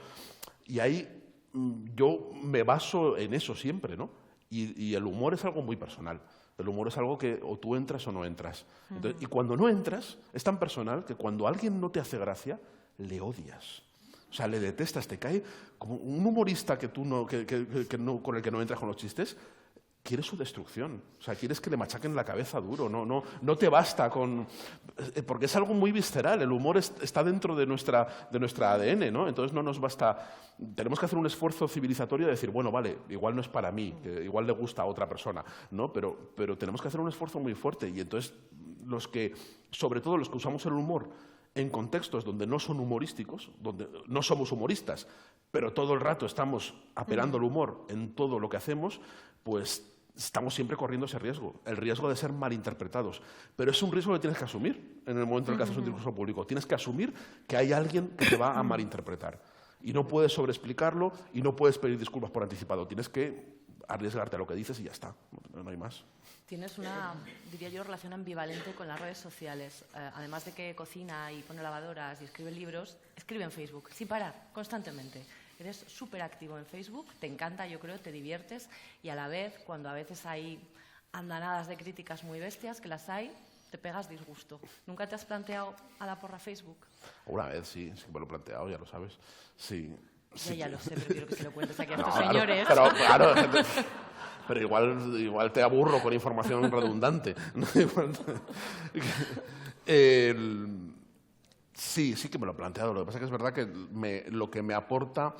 Y ahí yo me baso en eso siempre, ¿no? Y el humor es algo muy personal. El humor es algo que o tú entras o no entras. Entonces, y cuando no entras, es tan personal que cuando alguien no te hace gracia, le odias. O sea, le detestas, te cae como un humorista que con el que no entras con los chistes, quieres su destrucción. O sea, quieres que le machaquen la cabeza duro. No te basta con... Porque es algo muy visceral. El humor está dentro de nuestra ADN, ¿no? Entonces no nos basta... Tenemos que hacer un esfuerzo civilizatorio de decir, bueno, vale, igual no es para mí, que igual le gusta a otra persona, ¿no? Pero tenemos que hacer un esfuerzo muy fuerte. Y entonces, sobre todo los que usamos el humor en contextos donde no son humorísticos, donde no somos humoristas, pero todo el rato estamos apelando al humor en todo lo que hacemos, pues estamos siempre corriendo ese riesgo, el riesgo de ser malinterpretados. Pero es un riesgo que tienes que asumir en el momento en el que haces un discurso público. Tienes que asumir que hay alguien que te va a malinterpretar. Y no puedes sobreexplicarlo y no puedes pedir disculpas por anticipado. Tienes que arriesgarte a lo que dices y ya está. no hay más. Tienes una, diría yo, relación ambivalente con las redes sociales. Además de que cocina y pone lavadoras y escribe libros, escribe en Facebook, sin parar, constantemente. Eres súper activo en Facebook, te encanta, yo creo, te diviertes y a la vez, cuando a veces hay andanadas de críticas muy bestias, que las hay, te pegas disgusto. ¿Nunca te has planteado a la porra Facebook? Una vez, sí me lo he planteado, ya lo sabes. Sí. Ya lo sé, pero quiero que se lo cuentes aquí a estos Claro, señores. pero, claro, pero igual te aburro con información redundante. Sí que me lo he planteado. Lo que pasa es que es verdad que lo que me aporta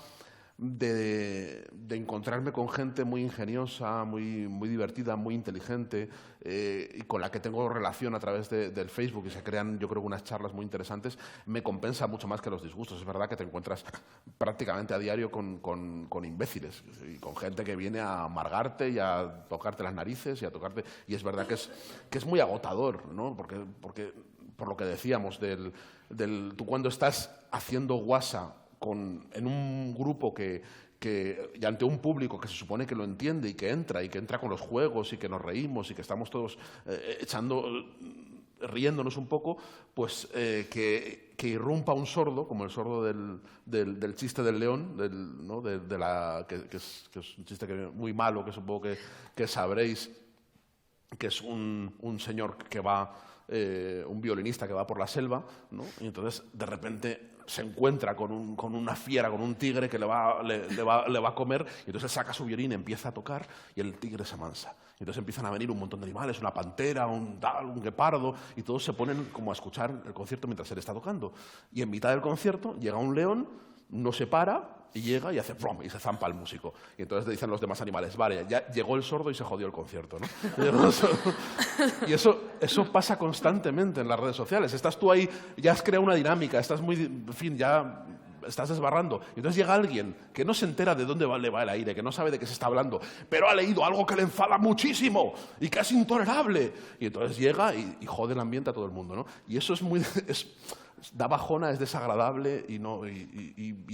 de encontrarme con gente muy ingeniosa, muy divertida, muy inteligente, y con la que tengo relación a través del Facebook y se crean, yo creo, unas charlas muy interesantes, me compensa mucho más que los disgustos. Es verdad que te encuentras prácticamente a diario con imbéciles y con gente que viene a amargarte y a tocarte las narices y a tocarte... Y es verdad que es muy agotador, ¿no? Porque por lo que decíamos, tú cuando estás haciendo guasa en un grupo y ante un público que se supone que lo entiende y que entra con los juegos y que nos reímos y que estamos todos riéndonos un poco, pues que irrumpa un sordo, como el sordo del chiste del león, ¿no? que es un chiste muy malo, que supongo que sabréis, que es un señor que va, un violinista que va por la selva, ¿no? Y entonces de repente se encuentra con una fiera, con un tigre que le va a comer, y entonces saca su violín, empieza a tocar y el tigre se amansa. Y entonces empiezan a venir un montón de animales, una pantera, un guepardo, y todos se ponen como a escuchar el concierto mientras él está tocando. Y en mitad del concierto llega un león, no se para y llega y hace ¡plum! Y se zampa al músico. Y entonces le dicen los demás animales, vale, ya llegó el sordo y se jodió el concierto, ¿no? Y eso pasa constantemente en las redes sociales. Estás tú ahí, ya has creado una dinámica, estás en fin, ya estás desbarrando. Y entonces llega alguien que no se entera de dónde le va el aire, que no sabe de qué se está hablando, pero ha leído algo que le enfada muchísimo y que es intolerable. Y entonces llega y jode el ambiente a todo el mundo, ¿no? Y eso da bajona, es desagradable y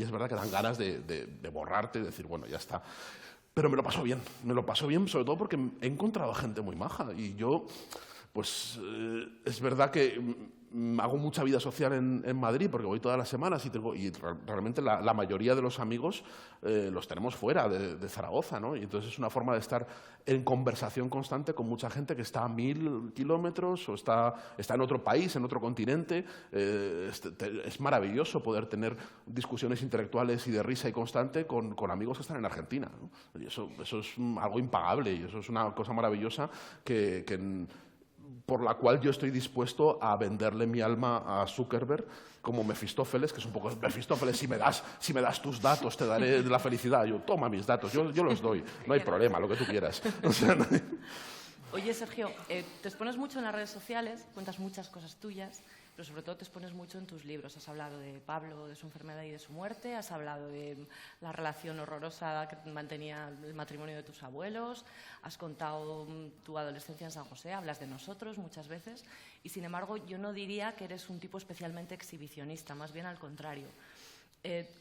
es verdad que dan ganas de borrarte y decir, bueno, ya está. Pero me lo paso bien sobre todo porque he encontrado gente muy maja y yo, pues es verdad que hago mucha vida social en Madrid porque voy todas las semanas y realmente la mayoría de los amigos los tenemos fuera de Zaragoza, ¿no? Y entonces es una forma de estar en conversación constante con mucha gente que está a 1000 kilómetros o está en otro país, en otro continente. Es maravilloso poder tener discusiones intelectuales y de risa y constante con amigos que están en Argentina, ¿no? Y eso es algo impagable y eso es una cosa maravillosa por la cual yo estoy dispuesto a venderle mi alma a Zuckerberg como Mefistófeles, que es un poco Mefistófeles, si me das tus datos te daré la felicidad. Yo, toma mis datos, yo los doy, no hay problema, lo que tú quieras. O sea, Oye, Sergio, te expones mucho en las redes sociales, cuentas muchas cosas tuyas, pero sobre todo te expones mucho en tus libros. Has hablado de Pablo, de su enfermedad y de su muerte, has hablado de la relación horrorosa que mantenía el matrimonio de tus abuelos, has contado tu adolescencia en San José, hablas de nosotros muchas veces y, sin embargo, yo no diría que eres un tipo especialmente exhibicionista, más bien al contrario.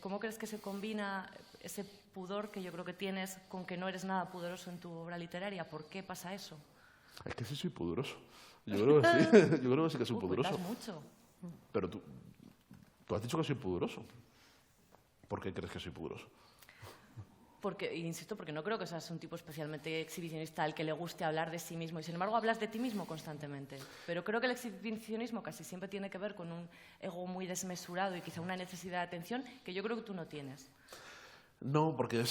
¿Cómo crees que se combina ese pudor que yo creo que tienes con que no eres nada pudoroso en tu obra literaria? ¿Por qué pasa eso? Es que sí soy pudoroso. Yo creo que sí, yo creo que sí que soy pudoroso. Mucho. Pero tú has dicho que soy pudoroso. ¿Por qué crees que soy pudoroso? Insisto, porque no creo que seas un tipo especialmente exhibicionista al que le guste hablar de sí mismo y, sin embargo, hablas de ti mismo constantemente. Pero creo que el exhibicionismo casi siempre tiene que ver con un ego muy desmesurado y quizá una necesidad de atención que yo creo que tú no tienes. No, porque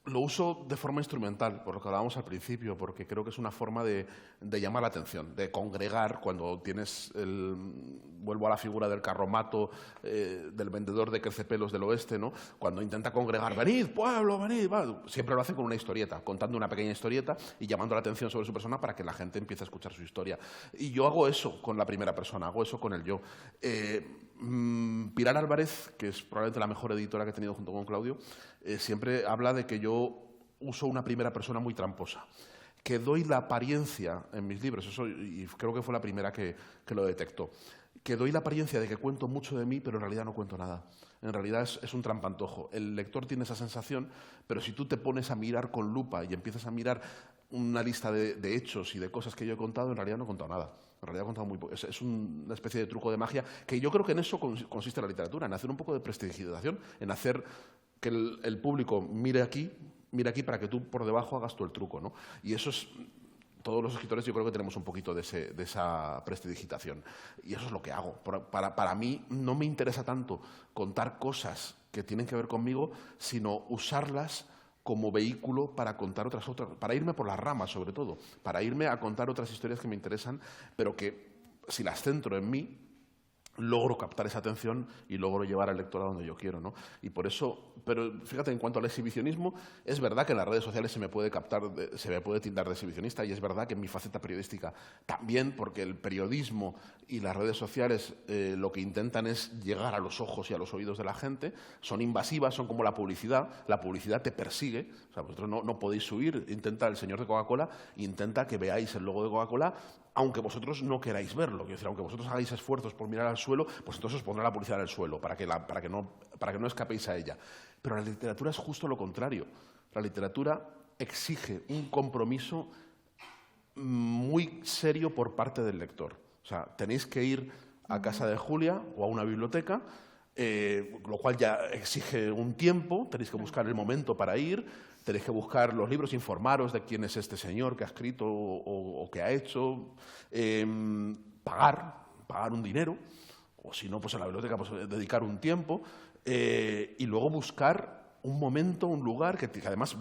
lo uso de forma instrumental, por lo que hablábamos al principio, porque creo que es una forma de llamar la atención, de congregar cuando tienes vuelvo a la figura del carromato, del vendedor de crecepelos del oeste, ¿no? Cuando intenta congregar, venid, pueblo, venid, va. Siempre lo hace con una historieta, contando una pequeña historieta y llamando la atención sobre su persona para que la gente empiece a escuchar su historia. Y yo hago eso con la primera persona, hago eso con el yo. Pilar Álvarez, que es probablemente la mejor editora que he tenido junto con Claudio, siempre habla de que yo uso una primera persona muy tramposa, que doy la apariencia en mis libros, y creo que fue la primera que lo detectó, que doy la apariencia de que cuento mucho de mí, pero en realidad no cuento nada. En realidad es un trampantojo. El lector tiene esa sensación, pero si tú te pones a mirar con lupa y empiezas a mirar una lista de hechos y de cosas que yo he contado, en realidad no he contado nada. En realidad he contado muy poco. Es una especie de truco de magia que yo creo que en eso consiste la literatura, en hacer un poco de prestidigitación, en hacer que el público mire aquí para que tú por debajo hagas tú el truco, ¿no? Y eso es... Todos los escritores yo creo que tenemos un poquito de esa prestidigitación. Y eso es lo que hago. Para mí no me interesa tanto contar cosas que tienen que ver conmigo, sino usarlas como vehículo para contar otras, para irme por las ramas sobre todo, para irme a contar otras historias que me interesan, pero que si las centro en mí, logro captar esa atención y logro llevar al lector a donde yo quiero, ¿no? Y por eso, pero fíjate, en cuanto al exhibicionismo, es verdad que en las redes sociales se me puede tildar de exhibicionista, y es verdad que en mi faceta periodística también, porque el periodismo y las redes sociales lo que intentan es llegar a los ojos y a los oídos de la gente, son invasivas, son como la publicidad te persigue, o sea, vosotros no podéis huir, intenta el señor de Coca-Cola, intenta que veáis el logo de Coca-Cola, aunque vosotros no queráis verlo, quiero decir, aunque vosotros hagáis esfuerzos por mirar al suelo, pues entonces os pondrá la publicidad en el suelo, para que no escapéis a ella. Pero la literatura es justo lo contrario. La literatura exige un compromiso muy serio por parte del lector. O sea, tenéis que ir a casa de Julia o a una biblioteca, lo cual ya exige un tiempo, tenéis que buscar el momento para ir, tenéis que buscar los libros, informaros de quién es este señor que ha escrito o que ha hecho, pagar un dinero, o si no, pues en la biblioteca pues, dedicar un tiempo, y luego buscar un momento, un lugar que además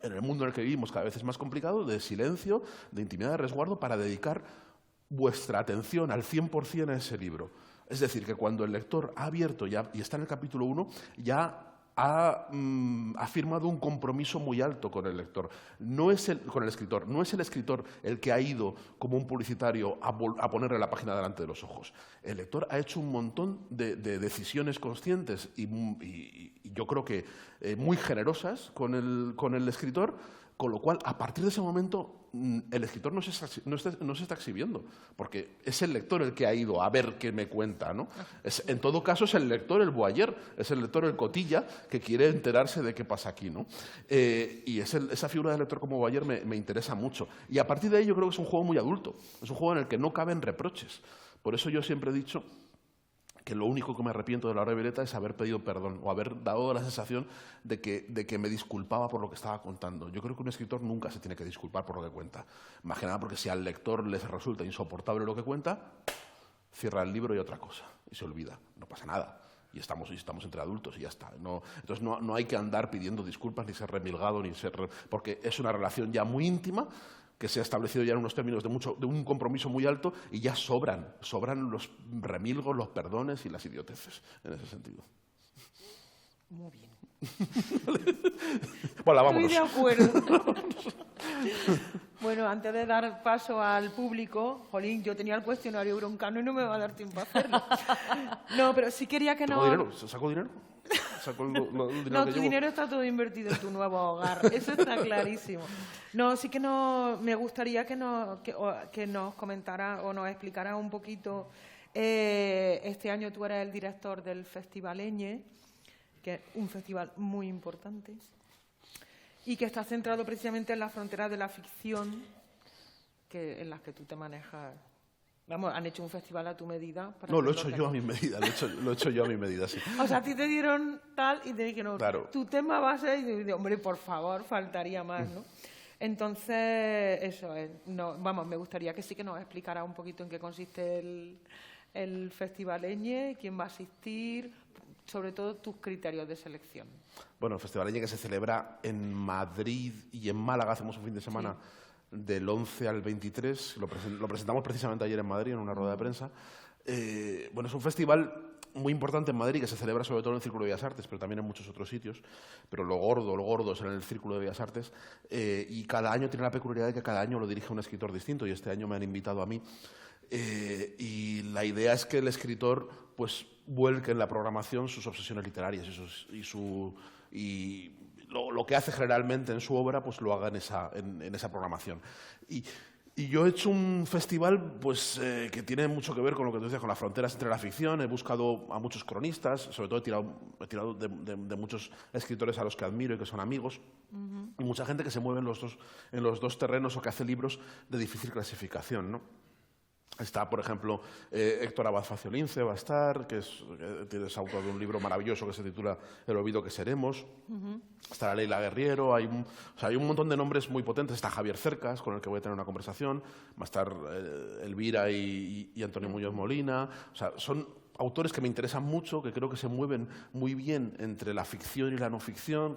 en el mundo en el que vivimos cada vez es más complicado, de silencio, de intimidad, de resguardo, para dedicar vuestra atención al 100% a ese libro. Es decir, que cuando el lector ha abierto y está en el capítulo 1, ya ha firmado un compromiso muy alto con el lector, con el escritor. No es el escritor el que ha ido como un publicitario a ponerle la página delante de los ojos. El lector ha hecho un montón de decisiones conscientes y yo creo que muy generosas con el escritor, con lo cual, a partir de ese momento, el escritor no se está exhibiendo, porque es el lector el que ha ido a ver qué me cuenta, ¿no? En todo caso, es el lector el voyeur, es el lector el cotilla que quiere enterarse de qué pasa aquí, ¿no? Y esa figura del lector como voyeur me interesa mucho. Y a partir de ahí yo creo que es un juego muy adulto, es un juego en el que no caben reproches. Por eso yo siempre he dicho que lo único que me arrepiento de la hora de Violeta es haber pedido perdón o haber dado la sensación de que me disculpaba por lo que estaba contando. Yo creo que un escritor nunca se tiene que disculpar por lo que cuenta. Más que nada porque si al lector les resulta insoportable lo que cuenta, cierra el libro y otra cosa, y se olvida. No pasa nada. Y estamos entre adultos y ya está. Entonces no hay que andar pidiendo disculpas, ni ser remilgado, porque es una relación ya muy íntima, que se ha establecido ya en unos términos de un compromiso muy alto, y ya sobran los remilgos, los perdones y las idioteces en ese sentido. Muy bien. Bueno, vámonos. Estoy de acuerdo. Bueno, antes de dar paso al público, jolín, yo tenía el cuestionario broncano y no me va a dar tiempo a hacerlo. No, pero sí quería que no... ¿Dinero? ¿Saco dinero? No, tu dinero está todo invertido en tu nuevo hogar, eso está clarísimo. No, sí que me gustaría que nos comentara o nos explicara un poquito. Este año tú eres el director del Festival Eñe, que es un festival muy importante y que está centrado precisamente en la frontera de la ficción, en las que tú te manejas. Vamos, han hecho un festival a tu medida. No, lo he hecho yo a mi medida, lo he hecho yo a mi medida, sí. O sea, a ti te dieron tal y te dijeron, claro, tu tema va a ser, y digo, hombre, por favor, faltaría más, ¿no? Entonces, eso es. No, vamos, me gustaría que sí que nos explicara un poquito en qué consiste el Festival Eñe, quién va a asistir, sobre todo tus criterios de selección. Bueno, el Festival Eñe, que se celebra en Madrid y en Málaga, hacemos un fin de semana. Sí. Del 11 al 23, lo presentamos precisamente ayer en Madrid, en una rueda de prensa. Bueno, es un festival muy importante en Madrid, que se celebra sobre todo en el Círculo de Bellas Artes, pero también en muchos otros sitios. Pero lo gordo es en el Círculo de Bellas Artes. Y cada año tiene la peculiaridad de que cada año lo dirige un escritor distinto, y este año me han invitado a mí. Y la idea es que el escritor pues vuelque en la programación sus obsesiones literarias y lo que hace generalmente en su obra, pues lo haga en esa programación. Y Y yo he hecho un festival pues, que tiene mucho que ver con lo que tú decías, con las fronteras entre la ficción. He buscado a muchos cronistas, sobre todo he tirado de muchos escritores a los que admiro y que son amigos, y mucha gente que se mueve en los dos terrenos o que hace libros de difícil clasificación, ¿no? Está, por ejemplo, Héctor Abad Faciolince, va a estar, que es autor de un libro maravilloso que se titula El olvido que seremos. Estará Leila Guerriero, hay un montón de nombres muy potentes. Está Javier Cercas, con el que voy a tener una conversación. Va a estar Elvira y Antonio Muñoz Molina. O sea, son autores que me interesan mucho, que creo que se mueven muy bien entre la ficción y la no ficción,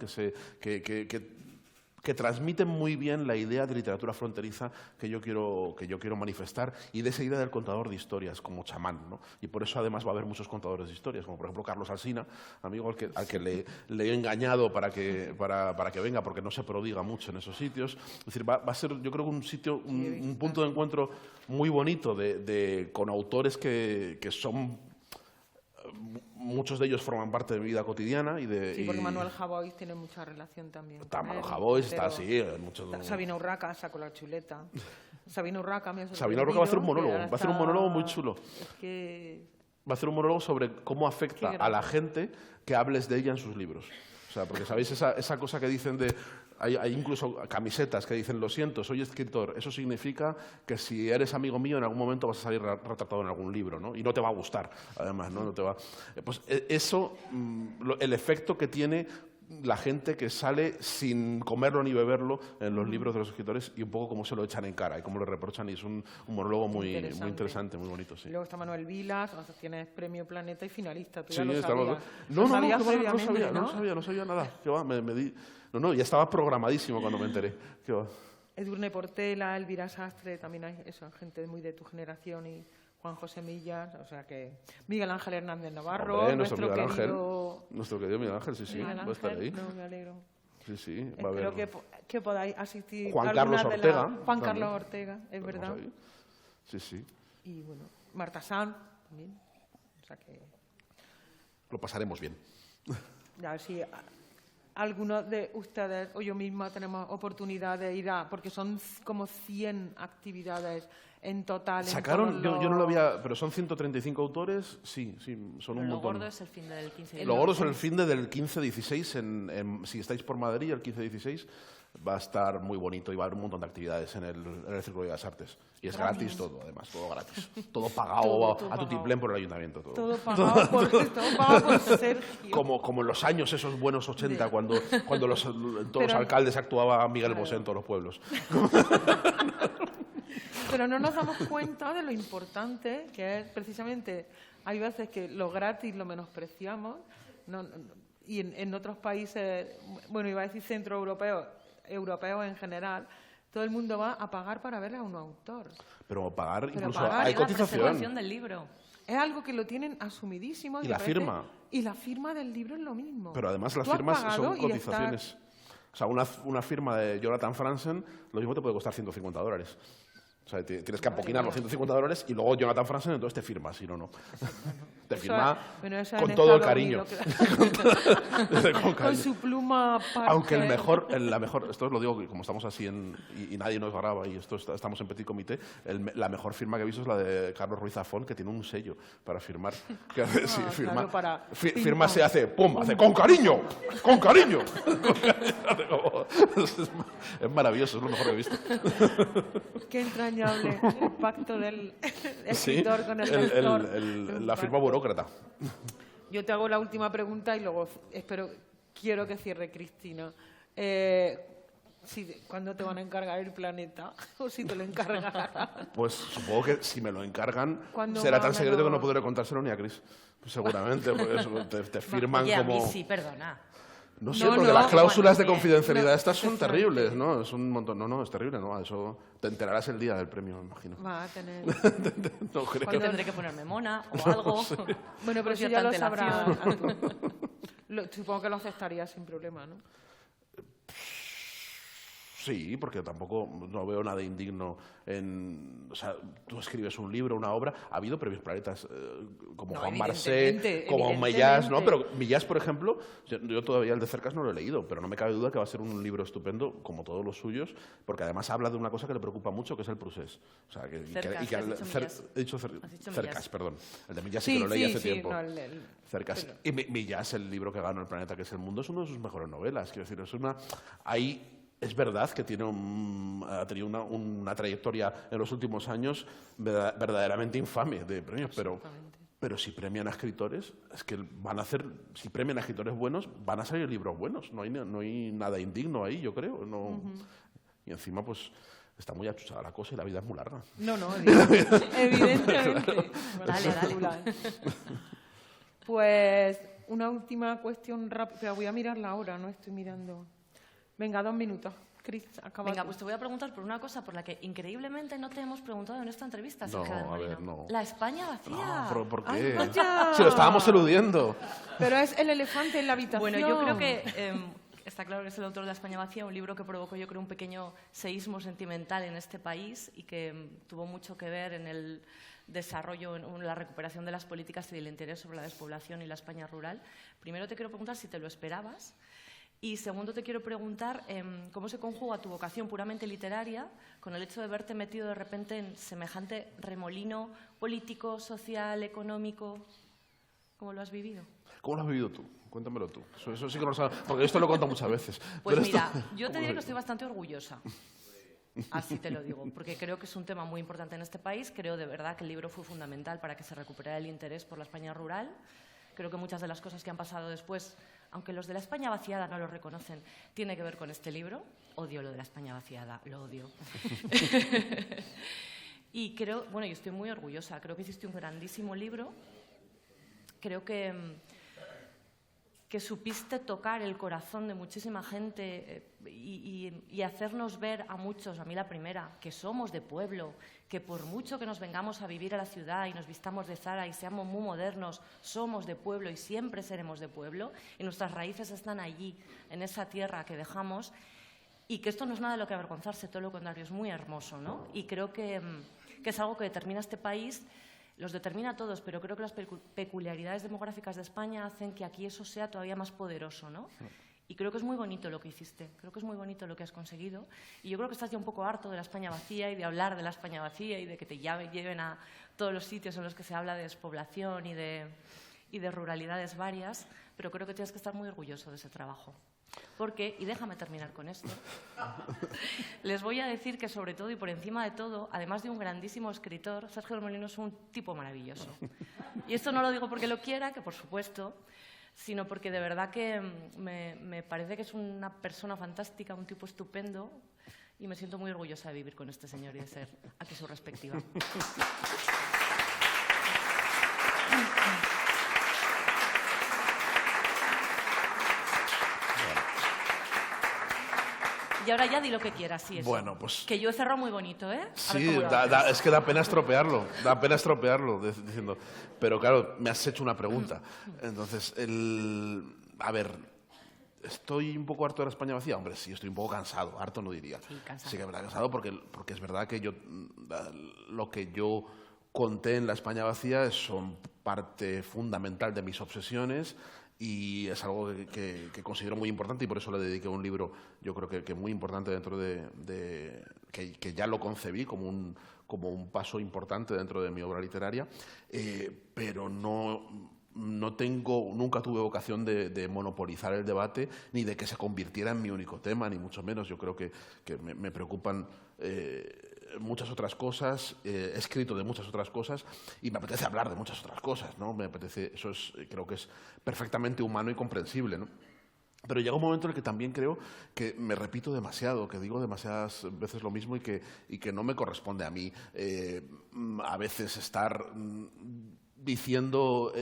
que transmiten muy bien la idea de literatura fronteriza que yo quiero manifestar, y de esa idea del contador de historias como chamán, ¿no? Y por eso además va a haber muchos contadores de historias, como por ejemplo Carlos Alsina, amigo al que le he engañado para que venga, porque no se prodiga mucho en esos sitios. Es decir, va a ser, yo creo, un sitio, un punto de encuentro muy bonito con autores que son... Muchos de ellos forman parte de mi vida cotidiana. Sí, porque Manuel Javois tiene mucha relación también. Manuel Javois está así. Sabina Urraca sacó la chuleta. Sabina Urraca me ha sorprendido. Sabina Urraca va a hacer un monólogo. Va a hacer un monólogo muy chulo. Es que... Va a hacer un monólogo sobre cómo afecta a la gente que hables de ella en sus libros. O sea, porque sabéis esa cosa que dicen de... Hay incluso camisetas que dicen, lo siento, soy escritor. Eso significa que si eres amigo mío, en algún momento vas a salir retratado en algún libro, ¿no? Y no te va a gustar, además, ¿no? No te va... Pues eso, el efecto que tiene la gente que sale sin comerlo ni beberlo en los libros de los escritores, y un poco cómo se lo echan en cara y cómo le reprochan, y es un monólogo muy interesante, muy bonito. Sí. Luego está Manuel Vilas, o sea, tienes Premio Planeta y finalista. ¿Tú sí, ya lo sabías? No sabía nada. ¿Qué va? Me di... No, ya estaba programadísimo cuando me enteré. ¿Qué va? Edurne Portela, Elvira Sastre, también hay eso, gente muy de tu generación, y Juan José Millas, o sea que Miguel Ángel Hernández Navarro, Hombre, nuestro querido Miguel Ángel, sí, va a estar ahí. No, me alegro. Sí, va a haber. Espero que podáis asistir. Juan Carlos Ortega. Juan Carlos Ortega, es verdad. Sí. Y bueno, Marta Sanz también. O sea que... Lo pasaremos bien. A ver si algunos de ustedes o yo misma tenemos oportunidad de ir porque son como 100 actividades en total. Sacaron, yo no lo había, pero son 135 autores, sí, son un montón. Lo gordo es el fin del 15-16. Lo gordo es el fin del 15-16, si estáis por Madrid, el 15-16 va a estar muy bonito y va a haber un montón de actividades en el Círculo de las Artes. Y es gratis todo, además, todo gratis. Todo pagado todo a tutiplén por el ayuntamiento. Todo pagado por Sergio. Como en los años esos buenos 80, cuando todos los alcaldes actuaba Miguel Bosé en todos los pueblos. Pero no nos damos cuenta de lo importante que es precisamente, hay veces que lo gratis lo menospreciamos, y en otros países, bueno, iba a decir centroeuropeos en general, todo el mundo va a pagar para ver a un autor. Pero pagar, incluso pagar, hay la cotización. preservación del libro. Es algo que lo tienen asumidísimo. Y la firma. Y la firma del libro es lo mismo. Pero además las firmas son cotizaciones. O sea, una firma de Jonathan Franzen, lo mismo te puede costar $150. O sea, tienes que apoquinar los $150 y luego Jonathan Franzen entonces te firma, si no. Te firma con todo el cariño. Con su pluma Parker. Aunque la mejor, esto os lo digo, como estamos así y nadie nos graba y estamos en petit comité, la mejor firma que he visto es la de Carlos Ruiz Zafón, que tiene un sello para firmar. Que hace, sí, firma, claro, firma se hace, ¡pum! Hace ¡con cariño! ¡Con cariño! Es maravilloso, es lo mejor que he visto. Qué entrañable el pacto del escritor con el lector. La firma burócrata. Yo te hago la última pregunta y luego quiero que cierre Cristina. ¿Cuándo te van a encargar el planeta? ¿O si te lo encargarán? Pues supongo que si me lo encargan será tan secreto que no podré contárselo ni a Cris. Pues seguramente, pues te firman Oye, como... a mí sí, perdona. No sé, porque las cláusulas de confidencialidad estas son terribles, ¿no? Es un montón. No, es terrible, ¿no? Eso te enterarás el día del premio, me imagino. Va a tener... No creo. Yo tendré que ponerme mona o algo. sé. Bueno, pero si ya lo sabrás. Supongo que lo aceptarías sin problema, ¿no? Sí, porque tampoco no veo nada indigno en... O sea, tú escribes un libro, una obra, ha habido premios Planetas como No, Juan Marsé, como Millás, ¿no? Pero Millás, por ejemplo, yo todavía el de Cercas no lo he leído, pero no me cabe duda que va a ser un libro estupendo, como todos los suyos, porque además habla de una cosa que le preocupa mucho, que es el procés. O sea, he dicho Cercas, perdón. El de Millás sí que lo leí hace tiempo. No, Cercas. Y Millás, el libro que ganó El planeta que es el mundo, es una de sus mejores novelas. Quiero decir, es una... Ahí es verdad que ha tenido una trayectoria en los últimos años verdaderamente infame de premios, pero si premian a escritores, es que si premian a escritores buenos, van a salir libros buenos. No hay nada indigno ahí, yo creo. No. Y encima, pues, está muy achuchada la cosa y la vida es muy larga. No, evidentemente. Dale. Pues una última cuestión rápida. Voy a mirar la hora, no estoy mirando. Venga, 2 minutos. Cris, acaba. Venga, pues te voy a preguntar por una cosa por la que increíblemente no te hemos preguntado en esta entrevista, No, Sergio del a Molino. ver, no. La España vacía. No, ¿pero por qué? ¡Ay, vaya! Si lo estábamos eludiendo. Pero es el elefante en la habitación. Bueno, yo creo que está claro que es el autor de La España vacía, un libro que provocó, yo creo, un pequeño seísmo sentimental en este país y que tuvo mucho que ver en el desarrollo, en la recuperación de las políticas y del interés sobre la despoblación y la España rural. Primero te quiero preguntar si te lo esperabas. Y segundo, te quiero preguntar cómo se conjuga tu vocación puramente literaria con el hecho de verte metido de repente en semejante remolino político, social, económico. ¿Cómo lo has vivido? ¿Cómo lo has vivido tú? Cuéntamelo tú. Eso sí que no lo sabes, porque esto lo he contado muchas veces. Pues pero mira, yo te diré que estoy bastante orgullosa. Así te lo digo, porque creo que es un tema muy importante en este país. Creo de verdad que el libro fue fundamental para que se recuperara el interés por la España rural. Creo que muchas de las cosas que han pasado después, aunque los de la España vaciada no lo reconocen, tiene que ver con este libro. Odio lo de la España vaciada, lo odio. Y creo, bueno, yo estoy muy orgullosa. Creo que hiciste un grandísimo libro. Creo que supiste tocar el corazón de muchísima gente y hacernos ver a muchos, a mí la primera, que somos de pueblo, que por mucho que nos vengamos a vivir a la ciudad y nos vistamos de Zara y seamos muy modernos, somos de pueblo y siempre seremos de pueblo y nuestras raíces están allí, en esa tierra que dejamos, y que esto no es nada de lo que avergonzarse, todo lo contrario, es muy hermoso, ¿no? Y creo que es algo que determina este país. Los determina a todos, pero creo que las peculiaridades demográficas de España hacen que aquí eso sea todavía más poderoso, ¿no? Y creo que es muy bonito lo que hiciste, creo que es muy bonito lo que has conseguido. Y yo creo que estás ya un poco harto de la España vacía y de hablar de la España vacía y de que te lleven a todos los sitios en los que se habla de despoblación y de ruralidades varias, pero creo que tienes que estar muy orgulloso de ese trabajo. Porque, y déjame terminar con esto, les voy a decir que sobre todo y por encima de todo, además de un grandísimo escritor, Sergio del Molino es un tipo maravilloso. Y esto no lo digo porque lo quiera, que por supuesto, sino porque de verdad que me parece que es una persona fantástica, un tipo estupendo, y me siento muy orgullosa de vivir con este señor y de ser aquí su respectiva. Y ahora ya di lo que quieras, sí, eso. Bueno, pues... Que yo he cerrado muy bonito, ¿eh? Sí, es que da pena estropearlo, diciendo... Pero claro, me has hecho una pregunta. Entonces, a ver, ¿estoy un poco harto de la España vacía? Hombre, sí, estoy un poco cansado, harto no diría. Sí, cansado. Sí que me da cansado porque es verdad que lo que yo conté en la España vacía son parte fundamental de mis obsesiones. Y es algo que considero muy importante y por eso le dediqué un libro, yo creo que muy importante dentro que ya lo concebí como un paso importante dentro de mi obra literaria, pero nunca tuve vocación de monopolizar el debate ni de que se convirtiera en mi único tema, ni mucho menos. Yo creo que me preocupan muchas otras cosas, he escrito de muchas otras cosas y me apetece hablar de muchas otras cosas, ¿no? Creo que es perfectamente humano y comprensible, ¿no? Pero llega un momento en el que también creo que me repito demasiado, que digo demasiadas veces lo mismo y que no me corresponde a mí a veces estar diciendo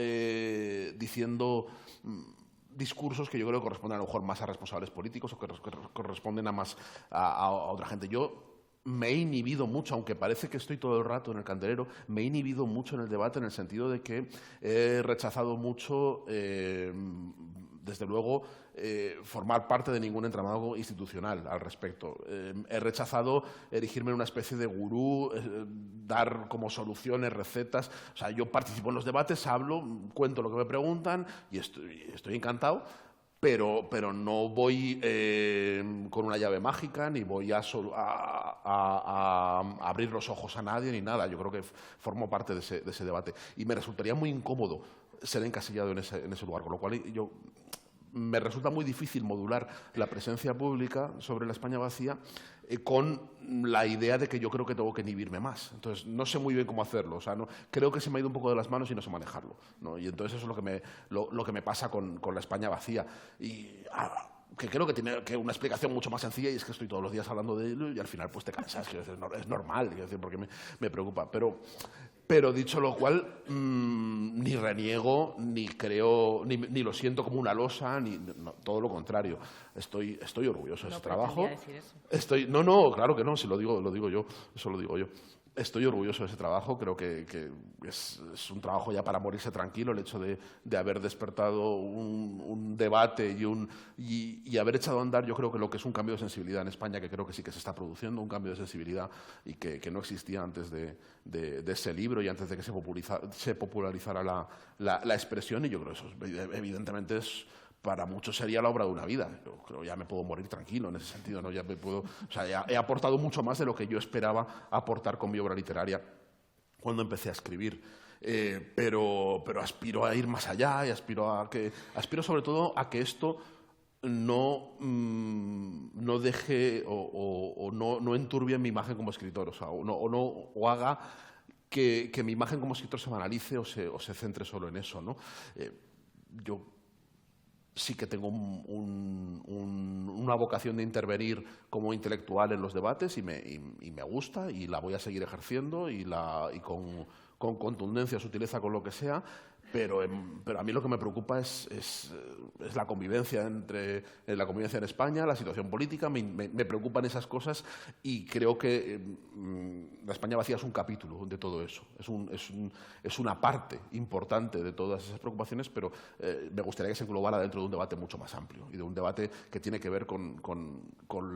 discursos que yo creo que corresponden a lo mejor más a responsables políticos o que corresponden a otra gente. Yo me he inhibido mucho, aunque parece que estoy todo el rato en el candelero, me he inhibido mucho en el debate en el sentido de que he rechazado mucho desde luego, formar parte de ningún entramado institucional al respecto. He rechazado erigirme en una especie de gurú, dar como soluciones, recetas. O sea, yo participo en los debates, hablo, cuento lo que me preguntan y estoy encantado. Pero no voy con una llave mágica, ni voy a abrir los ojos a nadie, ni nada. Yo creo que formo parte de ese debate. Y me resultaría muy incómodo ser encasillado en ese lugar, con lo cual me resulta muy difícil modular la presencia pública sobre la España vacía con la idea de que yo creo que tengo que inhibirme más. Entonces, no sé muy bien cómo hacerlo. O sea, creo que se me ha ido un poco de las manos y no sé manejarlo, ¿no? Y entonces eso es lo que me pasa con la España vacía. Y que creo que tiene una explicación mucho más sencilla, y es que estoy todos los días hablando de ello y al final pues te cansas. Es normal, porque me preocupa. Pero dicho lo cual, ni reniego, ni creo, ni lo siento como una losa, todo lo contrario. Estoy orgulloso de ese trabajo. Decir eso. No, claro que no, si lo digo yo, eso lo digo yo. Estoy orgulloso de ese trabajo, creo que es un trabajo ya para morirse tranquilo, el hecho de haber despertado un debate y haber echado a andar, yo creo que lo que es un cambio de sensibilidad en España, que creo que sí que se está produciendo, un cambio de sensibilidad y que no existía antes de ese libro y antes de que se popularizara la expresión, y yo creo que eso evidentemente para muchos sería la obra de una vida. Yo creo que ya me puedo morir tranquilo en ese sentido, ¿no? Ya he aportado mucho más de lo que yo esperaba aportar con mi obra literaria cuando empecé a escribir. Pero aspiro a ir más allá y aspiro sobre todo a que esto no deje o no enturbie mi imagen como escritor, o haga que mi imagen como escritor se banalice o se centre solo en eso, ¿no? Yo sí que tengo una vocación de intervenir como intelectual en los debates y me gusta, y la voy a seguir ejerciendo y con contundencia, sutileza, con lo que sea. Pero a mí lo que me preocupa es la convivencia la convivencia en España, la situación política. Me preocupan esas cosas, y creo que la España vacía es un capítulo de todo eso. Es una parte importante de todas esas preocupaciones, pero me gustaría que se englobara dentro de un debate mucho más amplio, y de un debate que tiene que ver con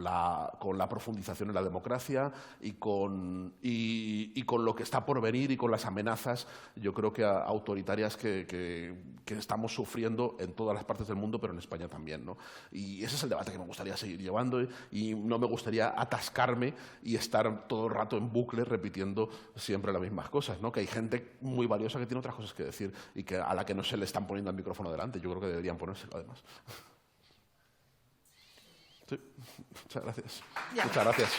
la profundización en la democracia y con lo que está por venir, y con las amenazas, yo creo que autoritarias que estamos sufriendo en todas las partes del mundo, pero en España también, ¿no? Y ese es el debate que me gustaría seguir llevando, y no me gustaría atascarme y estar todo el rato en bucle repitiendo siempre las mismas cosas, ¿no? Que hay gente muy valiosa que tiene otras cosas que decir y a la que no se le están poniendo el micrófono delante. Yo creo que deberían ponérselo, además. Sí, muchas gracias. Ya. Muchas gracias.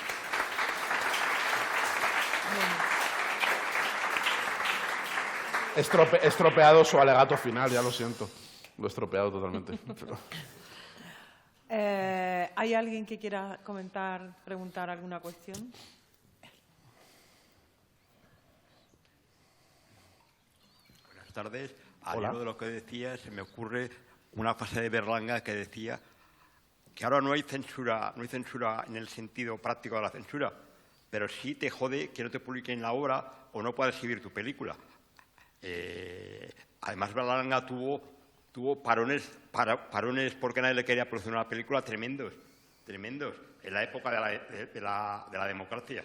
He estropeado su alegato final, ya lo siento. Lo he estropeado totalmente. ¿Hay alguien que quiera comentar, preguntar alguna cuestión? Buenas tardes. Al hilo de lo que decía, se me ocurre una frase de Berlanga que decía que ahora no hay censura en el sentido práctico de la censura, pero sí te jode que no te publiquen la obra o no puedas exhibir tu película. Además, Berlanga tuvo parones porque nadie le quería producir una película tremendos, en la época de la democracia.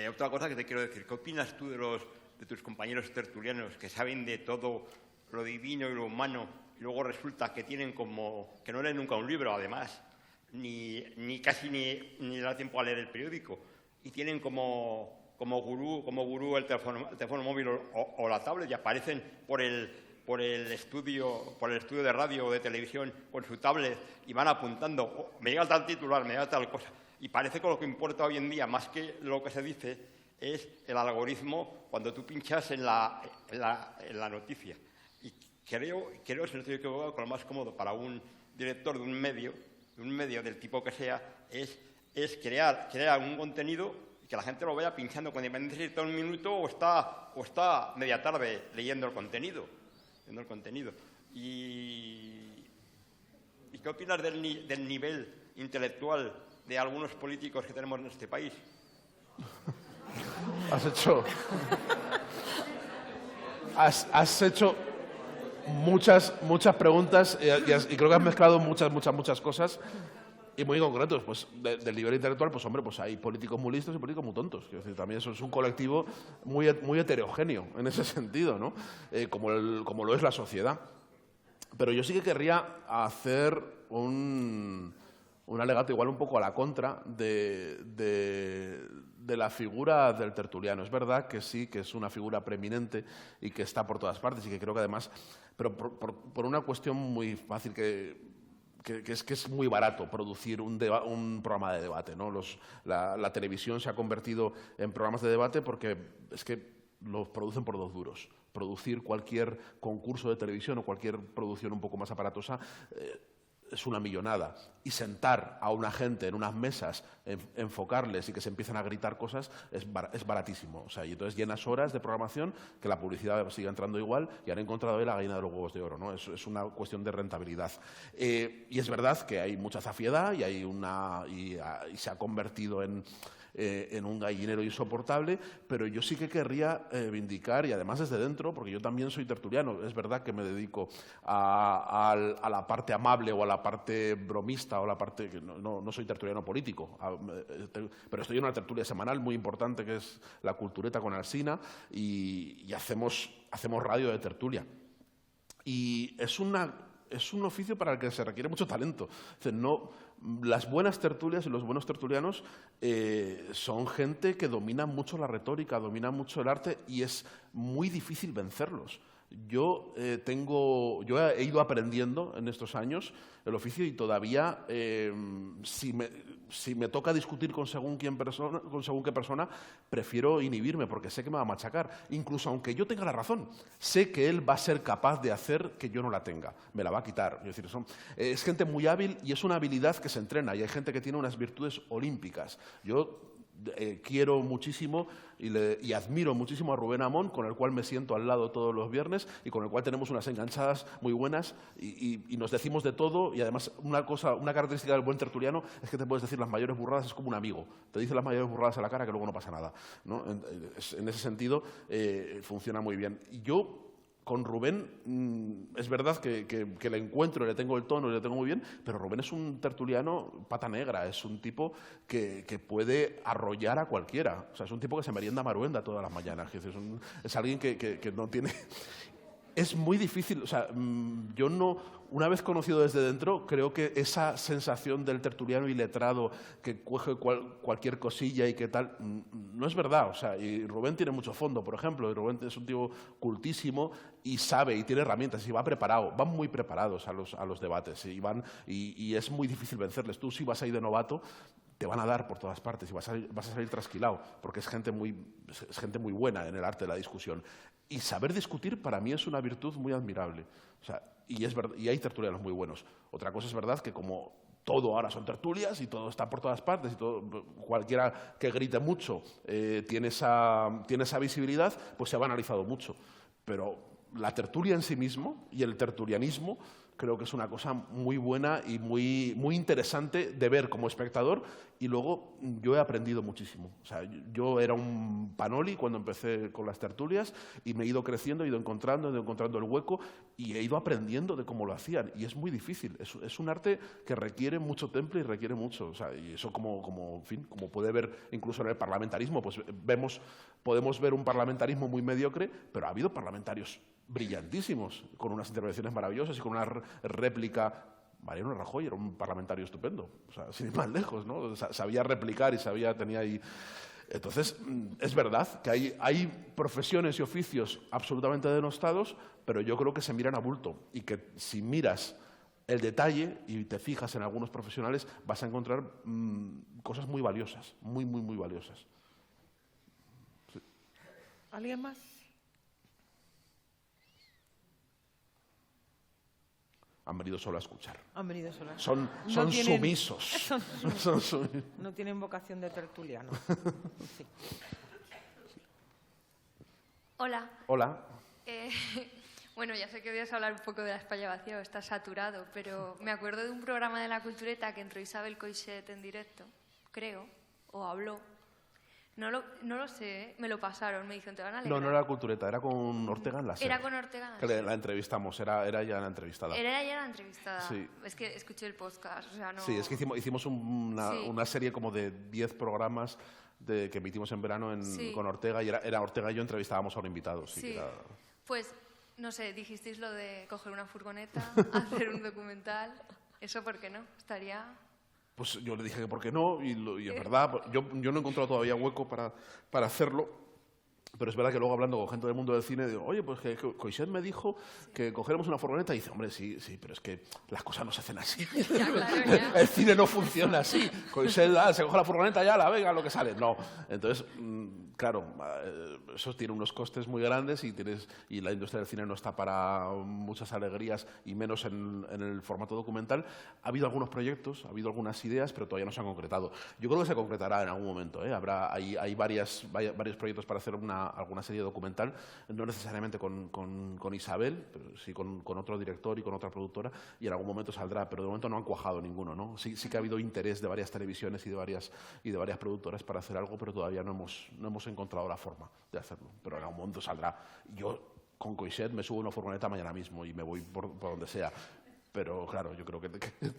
Otra cosa que te quiero decir, ¿qué opinas tú de tus compañeros tertulianos que saben de todo lo divino y lo humano, y luego resulta que tienen que no leen nunca un libro, además, ni casi ni da tiempo a leer el periódico, y tienen como gurú el teléfono móvil o la tablet, y aparecen por el estudio de radio o de televisión con su tablet y van apuntando, me llega tal titular, me llega tal cosa, y parece que lo que importa hoy en día, más que lo que se dice, es el algoritmo cuando tú pinchas en la noticia. Y creo, si no estoy equivocado, que lo más cómodo para un director de un medio del tipo que sea, es crear un contenido que la gente lo vaya pinchando con independencia si está un minuto o está media tarde leyendo el contenido. ¿Y qué opinas del nivel intelectual de algunos políticos que tenemos en este país? muchas preguntas y creo que has mezclado muchas cosas. Y muy concretos, pues del nivel intelectual, pues hombre, pues hay políticos muy listos y políticos muy tontos. Quiero decir, también eso es un colectivo muy heterogéneo en ese sentido, ¿no? Como lo es la sociedad. Pero yo sí que querría hacer un alegato igual un poco a la contra de la figura del tertuliano. Es verdad que sí, que es una figura preeminente y que está por todas partes y que creo que además, pero por una cuestión muy fácil que es muy barato producir un programa de debate, ¿no? La televisión se ha convertido en programas de debate porque es que los producen por 2 duros. Producir cualquier concurso de televisión o cualquier producción un poco más aparatosa es una millonada. Y sentar a una gente en unas mesas, enfocarles y que se empiezan a gritar cosas es baratísimo. O sea, y entonces llenas horas de programación que la publicidad sigue entrando igual y han encontrado ahí la gallina de los huevos de oro, ¿no? Es una cuestión de rentabilidad. Y es verdad que hay mucha zafiedad y se ha convertido en un gallinero insoportable, pero yo sí que querría vindicar, y además desde dentro, porque yo también soy tertuliano, es verdad que me dedico a la parte amable o a la parte bromista o a la parte que no soy tertuliano político, pero estoy en una tertulia semanal muy importante que es La Cultureta con Alsina y hacemos radio de tertulia. Y es un oficio para el que se requiere mucho talento. Es decir, las buenas tertulias y los buenos tertulianos son gente que domina mucho la retórica, domina mucho el arte y es muy difícil vencerlos. Yo he ido aprendiendo en estos años el oficio y todavía si me toca discutir con según qué persona, prefiero inhibirme porque sé que me va a machacar. Incluso aunque yo tenga la razón, sé que él va a ser capaz de hacer que yo no la tenga. Me la va a quitar. Es decir, es gente muy hábil y es una habilidad que se entrena y hay gente que tiene unas virtudes olímpicas. Yo quiero muchísimo y admiro muchísimo a Rubén Amón, con el cual me siento al lado todos los viernes y con el cual tenemos unas enganchadas muy buenas y nos decimos de todo y además una característica del buen tertuliano es que te puedes decir las mayores burradas, es como un amigo, te dice las mayores burradas a la cara que luego no pasa nada, ¿no? En ese sentido funciona muy bien. Y yo con Rubén es verdad que le encuentro, le tengo el tono y le tengo muy bien, pero Rubén es un tertuliano pata negra, es un tipo que puede arrollar a cualquiera. O sea, es un tipo que se merienda maruenda todas las mañanas. Es alguien que no tiene... Es muy difícil, o sea, yo una vez conocido desde dentro, creo que esa sensación del tertuliano iletrado que coge cualquier cosilla y que tal, no es verdad. O sea, y Rubén tiene mucho fondo, por ejemplo, y Rubén es un tío cultísimo y sabe y tiene herramientas y va preparado, van muy preparados a los debates y es muy difícil vencerles. Tú si vas ahí de novato, te van a dar por todas partes y vas a salir trasquilado, porque es gente muy buena en el arte de la discusión. Y saber discutir para mí es una virtud muy admirable. O sea, y hay tertulianos muy buenos. Otra cosa es verdad que como todo ahora son tertulias y todo está por todas partes y cualquiera que grite mucho tiene esa visibilidad, pues se ha banalizado mucho. Pero la tertulia en sí mismo y el tertulianismo creo que es una cosa muy buena y muy interesante de ver como espectador y luego yo he aprendido muchísimo. O sea, yo era un panoli cuando empecé con las tertulias y me he ido creciendo, he ido encontrando el hueco y he ido aprendiendo de cómo lo hacían y es muy difícil. Es un arte que requiere mucho temple y requiere mucho. O sea, y eso como puede ver incluso en el parlamentarismo, pues podemos ver un parlamentarismo muy mediocre, pero ha habido parlamentarios brillantísimos, con unas intervenciones maravillosas y con una réplica. Mariano Rajoy era un parlamentario estupendo, o sea, sin ir más lejos, ¿no? Sabía replicar y tenía ahí. Entonces, es verdad que hay profesiones y oficios absolutamente denostados, pero yo creo que se miran a bulto y que si miras el detalle y te fijas en algunos profesionales, vas a encontrar cosas muy valiosas, muy valiosas. Sí. ¿Alguien más? Han venido solo a escuchar. Han venido solo a escuchar. Son sumisos. No tienen vocación de tertuliano. Sí. Hola. Hola. Bueno, ya sé que voy a hablar un poco de la España vacía o está saturado, pero me acuerdo de un programa de La Cultureta que entró Isabel Coixet en directo, creo, o habló. No lo sé, ¿eh? Me lo pasaron, me dijeron, te van a leer. No, no era Cultureta, era con Ortega en la SER. Era con Ortega en la Que SER. la entrevistamos, era ya la entrevistada. Era ella la entrevistada. Sí. Es que escuché el podcast, o sea, no... Sí, es que hicimos Sí. una serie como de 10 programas que emitimos en verano Sí. con Ortega, y era Ortega y yo entrevistábamos a un invitado. Sí, Sí. que era- Pues, no sé, dijisteis lo de coger una furgoneta, hacer un documental. ¿Eso por qué no? Estaría... Pues yo le dije que por qué no, y es verdad, yo no he encontrado todavía hueco para hacerlo, pero es verdad que luego hablando con gente del mundo del cine, digo, oye, pues que Coixet me dijo que cogiéramos una furgoneta, y dice, hombre, sí, pero es que las cosas no se hacen así. Ya, claro, ya. El cine no funciona así. Coixet, se coge la furgoneta, ya la venga, lo que sale. No. Entonces, claro, eso tiene unos costes muy grandes y la industria del cine no está para muchas alegrías, y menos en el formato documental. Ha habido algunos proyectos, ha habido algunas ideas, pero todavía no se han concretado. Yo creo que se concretará en algún momento. Hay varios proyectos para hacer alguna serie documental, no necesariamente con Isabel, pero sí con otro director y con otra productora, y en algún momento saldrá, pero de momento no han cuajado ninguno, ¿no? Sí que ha habido interés de varias televisiones y de varias productoras para hacer algo, pero todavía no hemos encontrado la forma de hacerlo, pero en algún momento saldrá. Yo con Coixet me subo a una furgoneta mañana mismo y me voy por donde sea. Pero claro, yo creo que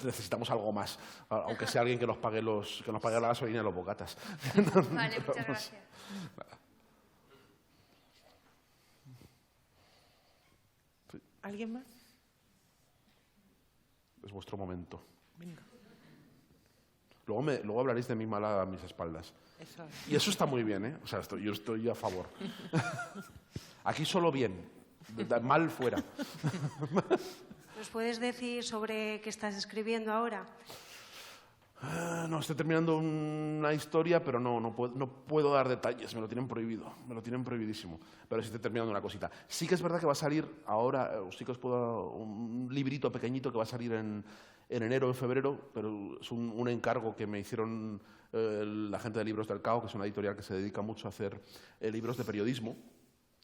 necesitamos algo más, aunque sea alguien que nos pague la gasolina y los bocatas. Vale, muchas gracias. ¿Alguien más? Es vuestro momento. Venga, Luego hablaréis de mí mal a mis espaldas. eso es. Y eso está muy bien, ¿eh? O sea, yo estoy a favor. Aquí solo bien, mal fuera. ¿Nos puedes decir sobre qué estás escribiendo ahora? No, estoy terminando una historia, pero no puedo dar detalles, me lo tienen prohibido, me lo tienen prohibidísimo. Pero sí estoy terminando una cosita. Sí que es verdad que va a salir ahora, sí que os puedo un librito pequeñito que va a salir en enero o en febrero, pero es un encargo que me hicieron la gente de Libros del Cao, que es una editorial que se dedica mucho a hacer libros de periodismo,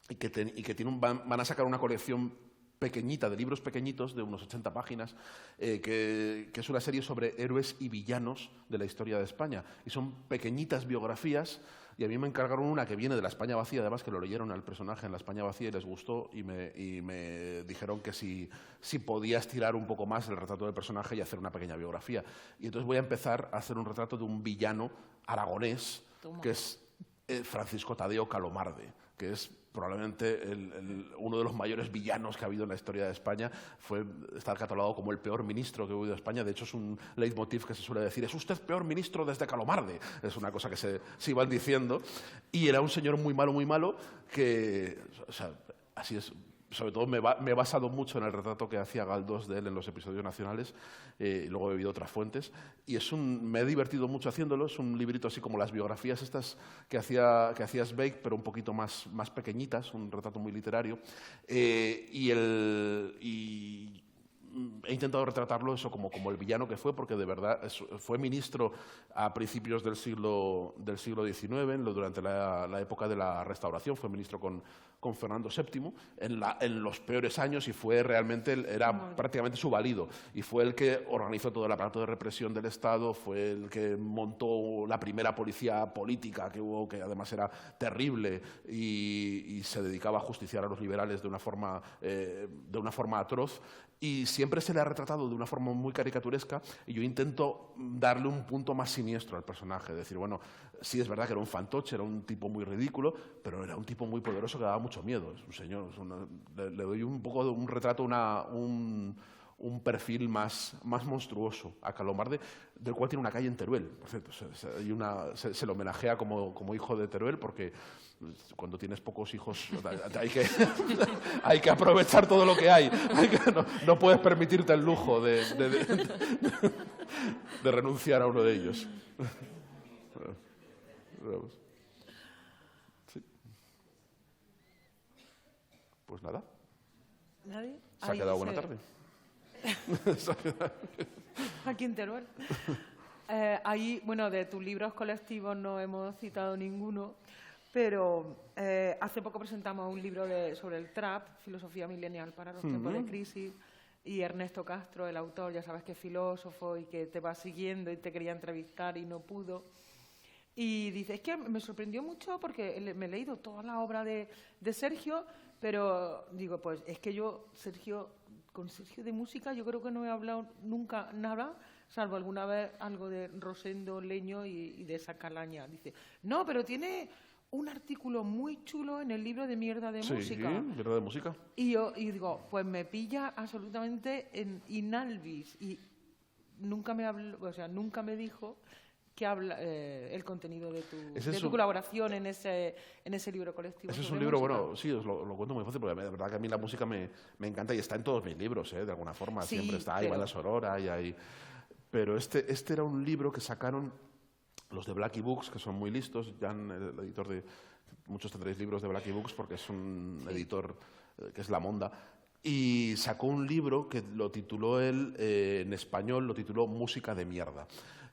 y que van a sacar una colección pequeñita, de libros pequeñitos, de unos 80 páginas, que es una serie sobre héroes y villanos de la historia de España. Y son pequeñitas biografías, y a mí me encargaron una que viene de La España Vacía, además que lo leyeron al personaje en La España Vacía y les gustó, y me dijeron que si podía estirar un poco más el retrato del personaje y hacer una pequeña biografía. Y entonces voy a empezar a hacer un retrato de un villano aragonés, que es Francisco Tadeo Calomarde, que es probablemente uno de los mayores villanos que ha habido en la historia de España. Está catalogado como el peor ministro que ha habido en España. De hecho, es un leitmotiv que se suele decir, es usted peor ministro desde Calomarde. Es una cosa que se iban diciendo. Y era un señor muy malo que, o sea, así es. Sobre todo me he basado mucho en el retrato que hacía Galdós de él en los episodios nacionales, y luego he bebido otras fuentes, y me he divertido mucho haciéndolo. Es un librito así como las biografías estas que hacía Zweig, pero un poquito más pequeñitas, un retrato muy literario, y he intentado retratarlo eso como el villano que fue, porque de verdad fue ministro a principios del siglo XIX, durante la época de la Restauración. Fue ministro con Fernando VII en los peores años, y era prácticamente su valido, y fue el que organizó todo el aparato de represión del Estado, fue el que montó la primera policía política que hubo, que además era terrible y se dedicaba a justiciar a los liberales de una forma atroz. Y siempre se le ha retratado de una forma muy caricaturesca, y yo intento darle un punto más siniestro al personaje. Decir, bueno, sí es verdad que era un fantoche, era un tipo muy ridículo, pero era un tipo muy poderoso que daba mucho miedo. Es un señor, le doy un poco de un retrato, un perfil más monstruoso a Calomarde, del cual tiene una calle en Teruel. Por cierto, se le homenajea como hijo de Teruel, porque cuando tienes pocos hijos hay que aprovechar todo lo que hay. No puedes permitirte el lujo de renunciar a uno de ellos. Sí. Pues nada. ¿Nadie? Se ha quedado buena tarde. Aquí en Teruel. Ahí, bueno, de tus libros colectivos no hemos citado ninguno, pero hace poco presentamos un libro sobre el trap, filosofía millennial para los tiempos de crisis, y Ernesto Castro, el autor, ya sabes que es filósofo y que te va siguiendo y te quería entrevistar y no pudo. Y dice, es que me sorprendió mucho porque me he leído toda la obra de Sergio, pero digo, pues es que yo, con Sergio de música, yo creo que no he hablado nunca nada, salvo alguna vez algo de Rosendo Leño y de esa calaña. Dice, no, pero tiene un artículo muy chulo en el libro de Mierda de Música. Sí, Mierda de Música. Y digo, pues me pilla absolutamente en inalvis. Y nunca me habló, o sea, nunca me dijo que habla el contenido de tu colaboración en ese libro colectivo. Ese es un libro, bueno, sí, os lo cuento muy fácil, porque de verdad que a mí la música me encanta y está en todos mis libros, de alguna forma, sí, siempre está ahí, va en la Sorora y ahí. Pero este era un libro que sacaron los de Blackie Books, que son muy listos. Jan, el editor de... Muchos tendréis libros de Blackie Books porque es un editor que es la monda. Y sacó un libro que lo tituló él, en español, lo tituló Música de Mierda.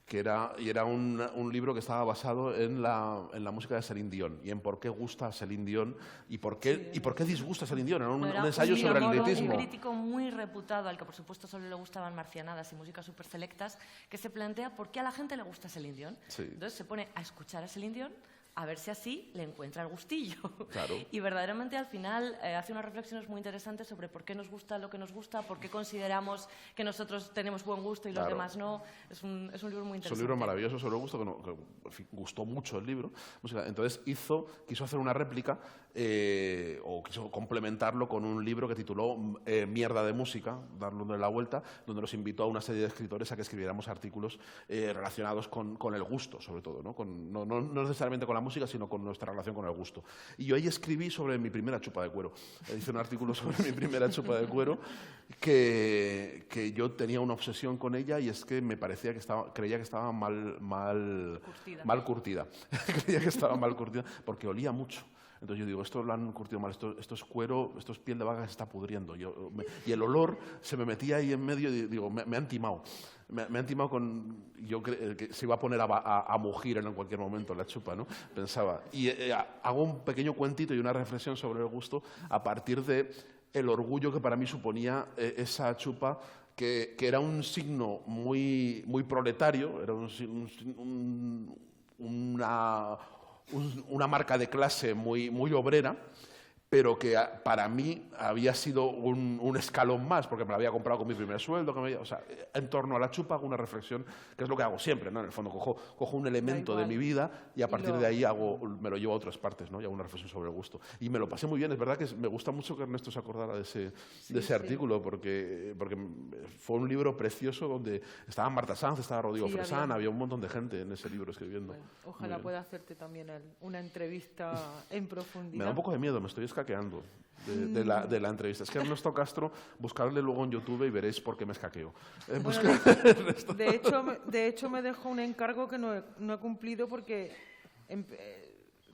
Era un libro que estaba basado en la música de Celine Dion y en por qué gusta a Celine Dion y por qué disgusta a Celine Dion. Era un ensayo sobre el elitismo. Un crítico muy reputado, al que por supuesto solo le gustaban marcianadas y músicas súper selectas, que se plantea por qué a la gente le gusta Celine Dion. Sí. Entonces se pone a escuchar a Celine Dion, a ver si así le encuentra el gustillo. Claro. Y verdaderamente al final hace unas reflexiones muy interesantes sobre por qué nos gusta lo que nos gusta, por qué consideramos que nosotros tenemos buen gusto y los demás no. Es un libro muy interesante. Es un libro maravilloso sobre el gusto, que gustó mucho el libro. Entonces quiso hacer una réplica o quiso complementarlo con un libro que tituló Mierda de Música, darle la vuelta, donde nos invitó a una serie de escritores a que escribiéramos artículos relacionados con el gusto, sobre todo, no necesariamente con la música, sino con nuestra relación con el gusto. Y yo ahí escribí sobre mi primera chupa de cuero. Hice un artículo sobre mi primera chupa de cuero que yo tenía una obsesión con ella y es que me parecía creía que estaba mal curtida. Creía que estaba mal curtida porque olía mucho. Entonces yo digo, esto lo han curtido mal, esto es cuero, esto es piel de vaca que se está pudriendo. Y el olor se me metía ahí en medio y digo, me han timado. Me han timado con... Yo que se iba a poner a mugir en cualquier momento la chupa, ¿no? Pensaba. Y hago un pequeño cuentito y una reflexión sobre el gusto a partir de el orgullo que para mí suponía esa chupa, que era un signo muy, muy proletario, era una marca de clase muy, muy obrera, pero que para mí había sido un escalón más, porque me la había comprado con mi primer sueldo. En torno a la chupa hago una reflexión, que es lo que hago siempre, ¿no? En el fondo cojo un elemento de mi vida y a partir de ahí me lo llevo a otras partes, ¿no? Y hago una reflexión sobre el gusto. Y me lo pasé muy bien, es verdad que me gusta mucho que Ernesto se acordara de ese artículo, porque fue un libro precioso donde estaba Marta Sanz, estaba Rodrigo Fresán, había un montón de gente en ese libro escribiendo. Bueno, ojalá pueda hacerte también una entrevista en profundidad. Me da un poco de miedo, me estoy escaqueando de la entrevista. Es que Ernesto Castro, buscarle luego en YouTube y veréis por qué me escaqueo. De hecho, me dejó un encargo que no he cumplido porque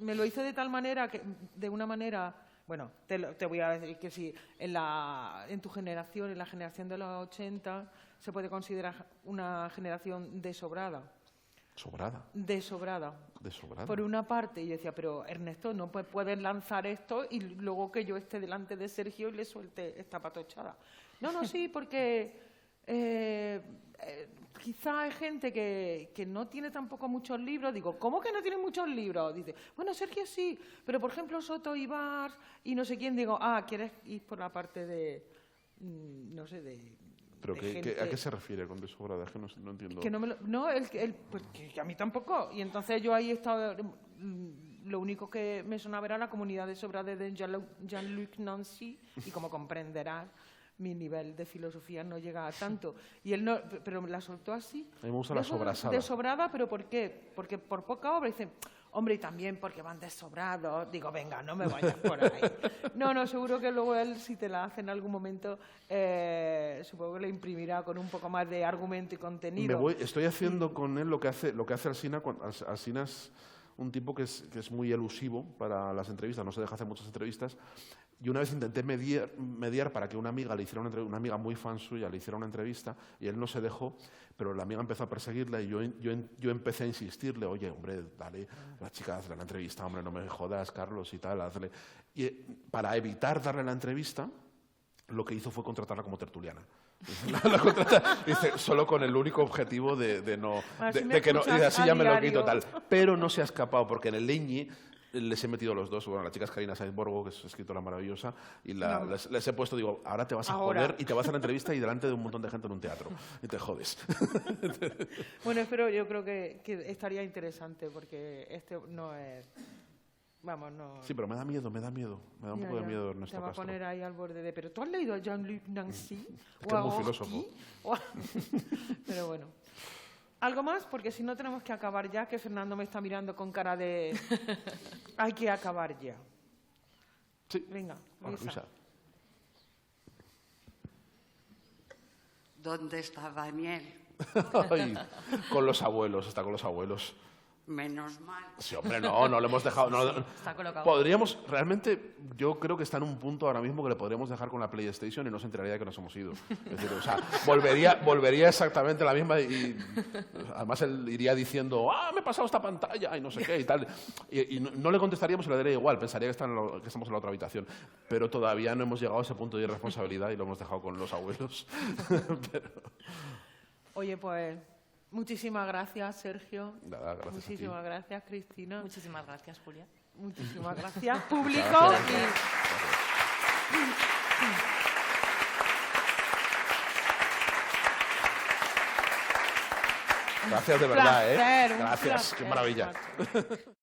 me lo hizo de tal manera que, de una manera... Bueno, te voy a decir que sí, en tu generación, en la generación de los 80, se puede considerar una generación desobrada. ¿Sobrada? Desobrada. Por una parte, yo decía, pero Ernesto, no puedes lanzar esto y luego que yo esté delante de Sergio y le suelte esta patochada. No, sí, porque quizá hay gente que no tiene tampoco muchos libros. Digo, ¿cómo que no tiene muchos libros? Dice, bueno, Sergio sí, pero por ejemplo Soto Ibar y no sé quién. Digo, ¿quieres ir por la parte de, no sé, de... ¿Pero a qué se refiere con desobrada? Es que no entiendo. Pues que a mí tampoco. Y entonces yo ahí he estado... Lo único que me sonaba era la comunidad desobrada de Jean-Luc Nancy, y como comprenderás, mi nivel de filosofía no llega a tanto. Y él no, pero me la soltó así. A mí me gusta la sobrasada. Desobrada, ¿pero por qué? Porque por poca obra. Dice, hombre, y también porque van desobrados. Digo, venga, no me vayas por ahí. No, seguro que luego él, si te la hace en algún momento, supongo que le imprimirá con un poco más de argumento y contenido. Estoy haciendo con él lo que hace Alsina. Alsina es un tipo que es muy elusivo para las entrevistas, no se deja hacer muchas entrevistas. Y una vez intenté mediar para que una amiga le hiciera una amiga muy fan suya le hiciera una entrevista, y él no se dejó, pero la amiga empezó a perseguirla y yo empecé a insistirle, oye, hombre, dale, la chica, hazle la entrevista, hombre, no me jodas, Carlos, y tal, hazle. Y para evitar darle la entrevista, lo que hizo fue contratarla como tertuliana. La contrata, dice, solo con el único objetivo de no... Así me de que no, escuchas y así a ya me lo diario. quito tal. Pero no se ha escapado, porque en el Leñi les he metido los dos. Bueno, la chica es Karina Sainz Borgo, que es escritora maravillosa, y les he puesto, digo, ahora te vas a Ahora. joder y te vas a la entrevista y delante de un montón de gente en un teatro. Y te jodes. Bueno, pero yo creo que estaría interesante porque este no es... Vamos, no... Sí, pero me da miedo. Me da un poco de miedo Ernesto Te va a Castro. poner ahí al borde de... ¿Pero tú has leído a Jean-Luc Nancy? Es que es muy filósofo. Pero bueno. ¿Algo más? Porque si no tenemos que acabar ya, que Fernando me está mirando con cara de... Hay que acabar ya. Sí. Venga, Ahora, Luisa. Luisa. ¿Dónde está Daniel? Ay, con los abuelos, está con los abuelos. Menos mal. Sí, hombre, no lo hemos dejado. No, Está colocado. podríamos, realmente, yo creo que está en un punto ahora mismo que le podríamos dejar con la PlayStation y no se enteraría de que nos hemos ido. Es decir, o sea, volvería exactamente la misma y además él iría diciendo, me he pasado esta pantalla y no sé qué y tal. Y no le contestaríamos y le daría igual, pensaría que estamos en la otra habitación. Pero todavía no hemos llegado a ese punto de irresponsabilidad y lo hemos dejado con los abuelos. Pero... Oye, pues... Muchísimas gracias, Sergio. Nada, gracias a ti. Muchísimas gracias, Cristina. Muchísimas gracias, Julia. Muchísimas gracias, público. Gracias. Gracias de verdad, Placer, un Gracias, placer, qué maravilla. macho.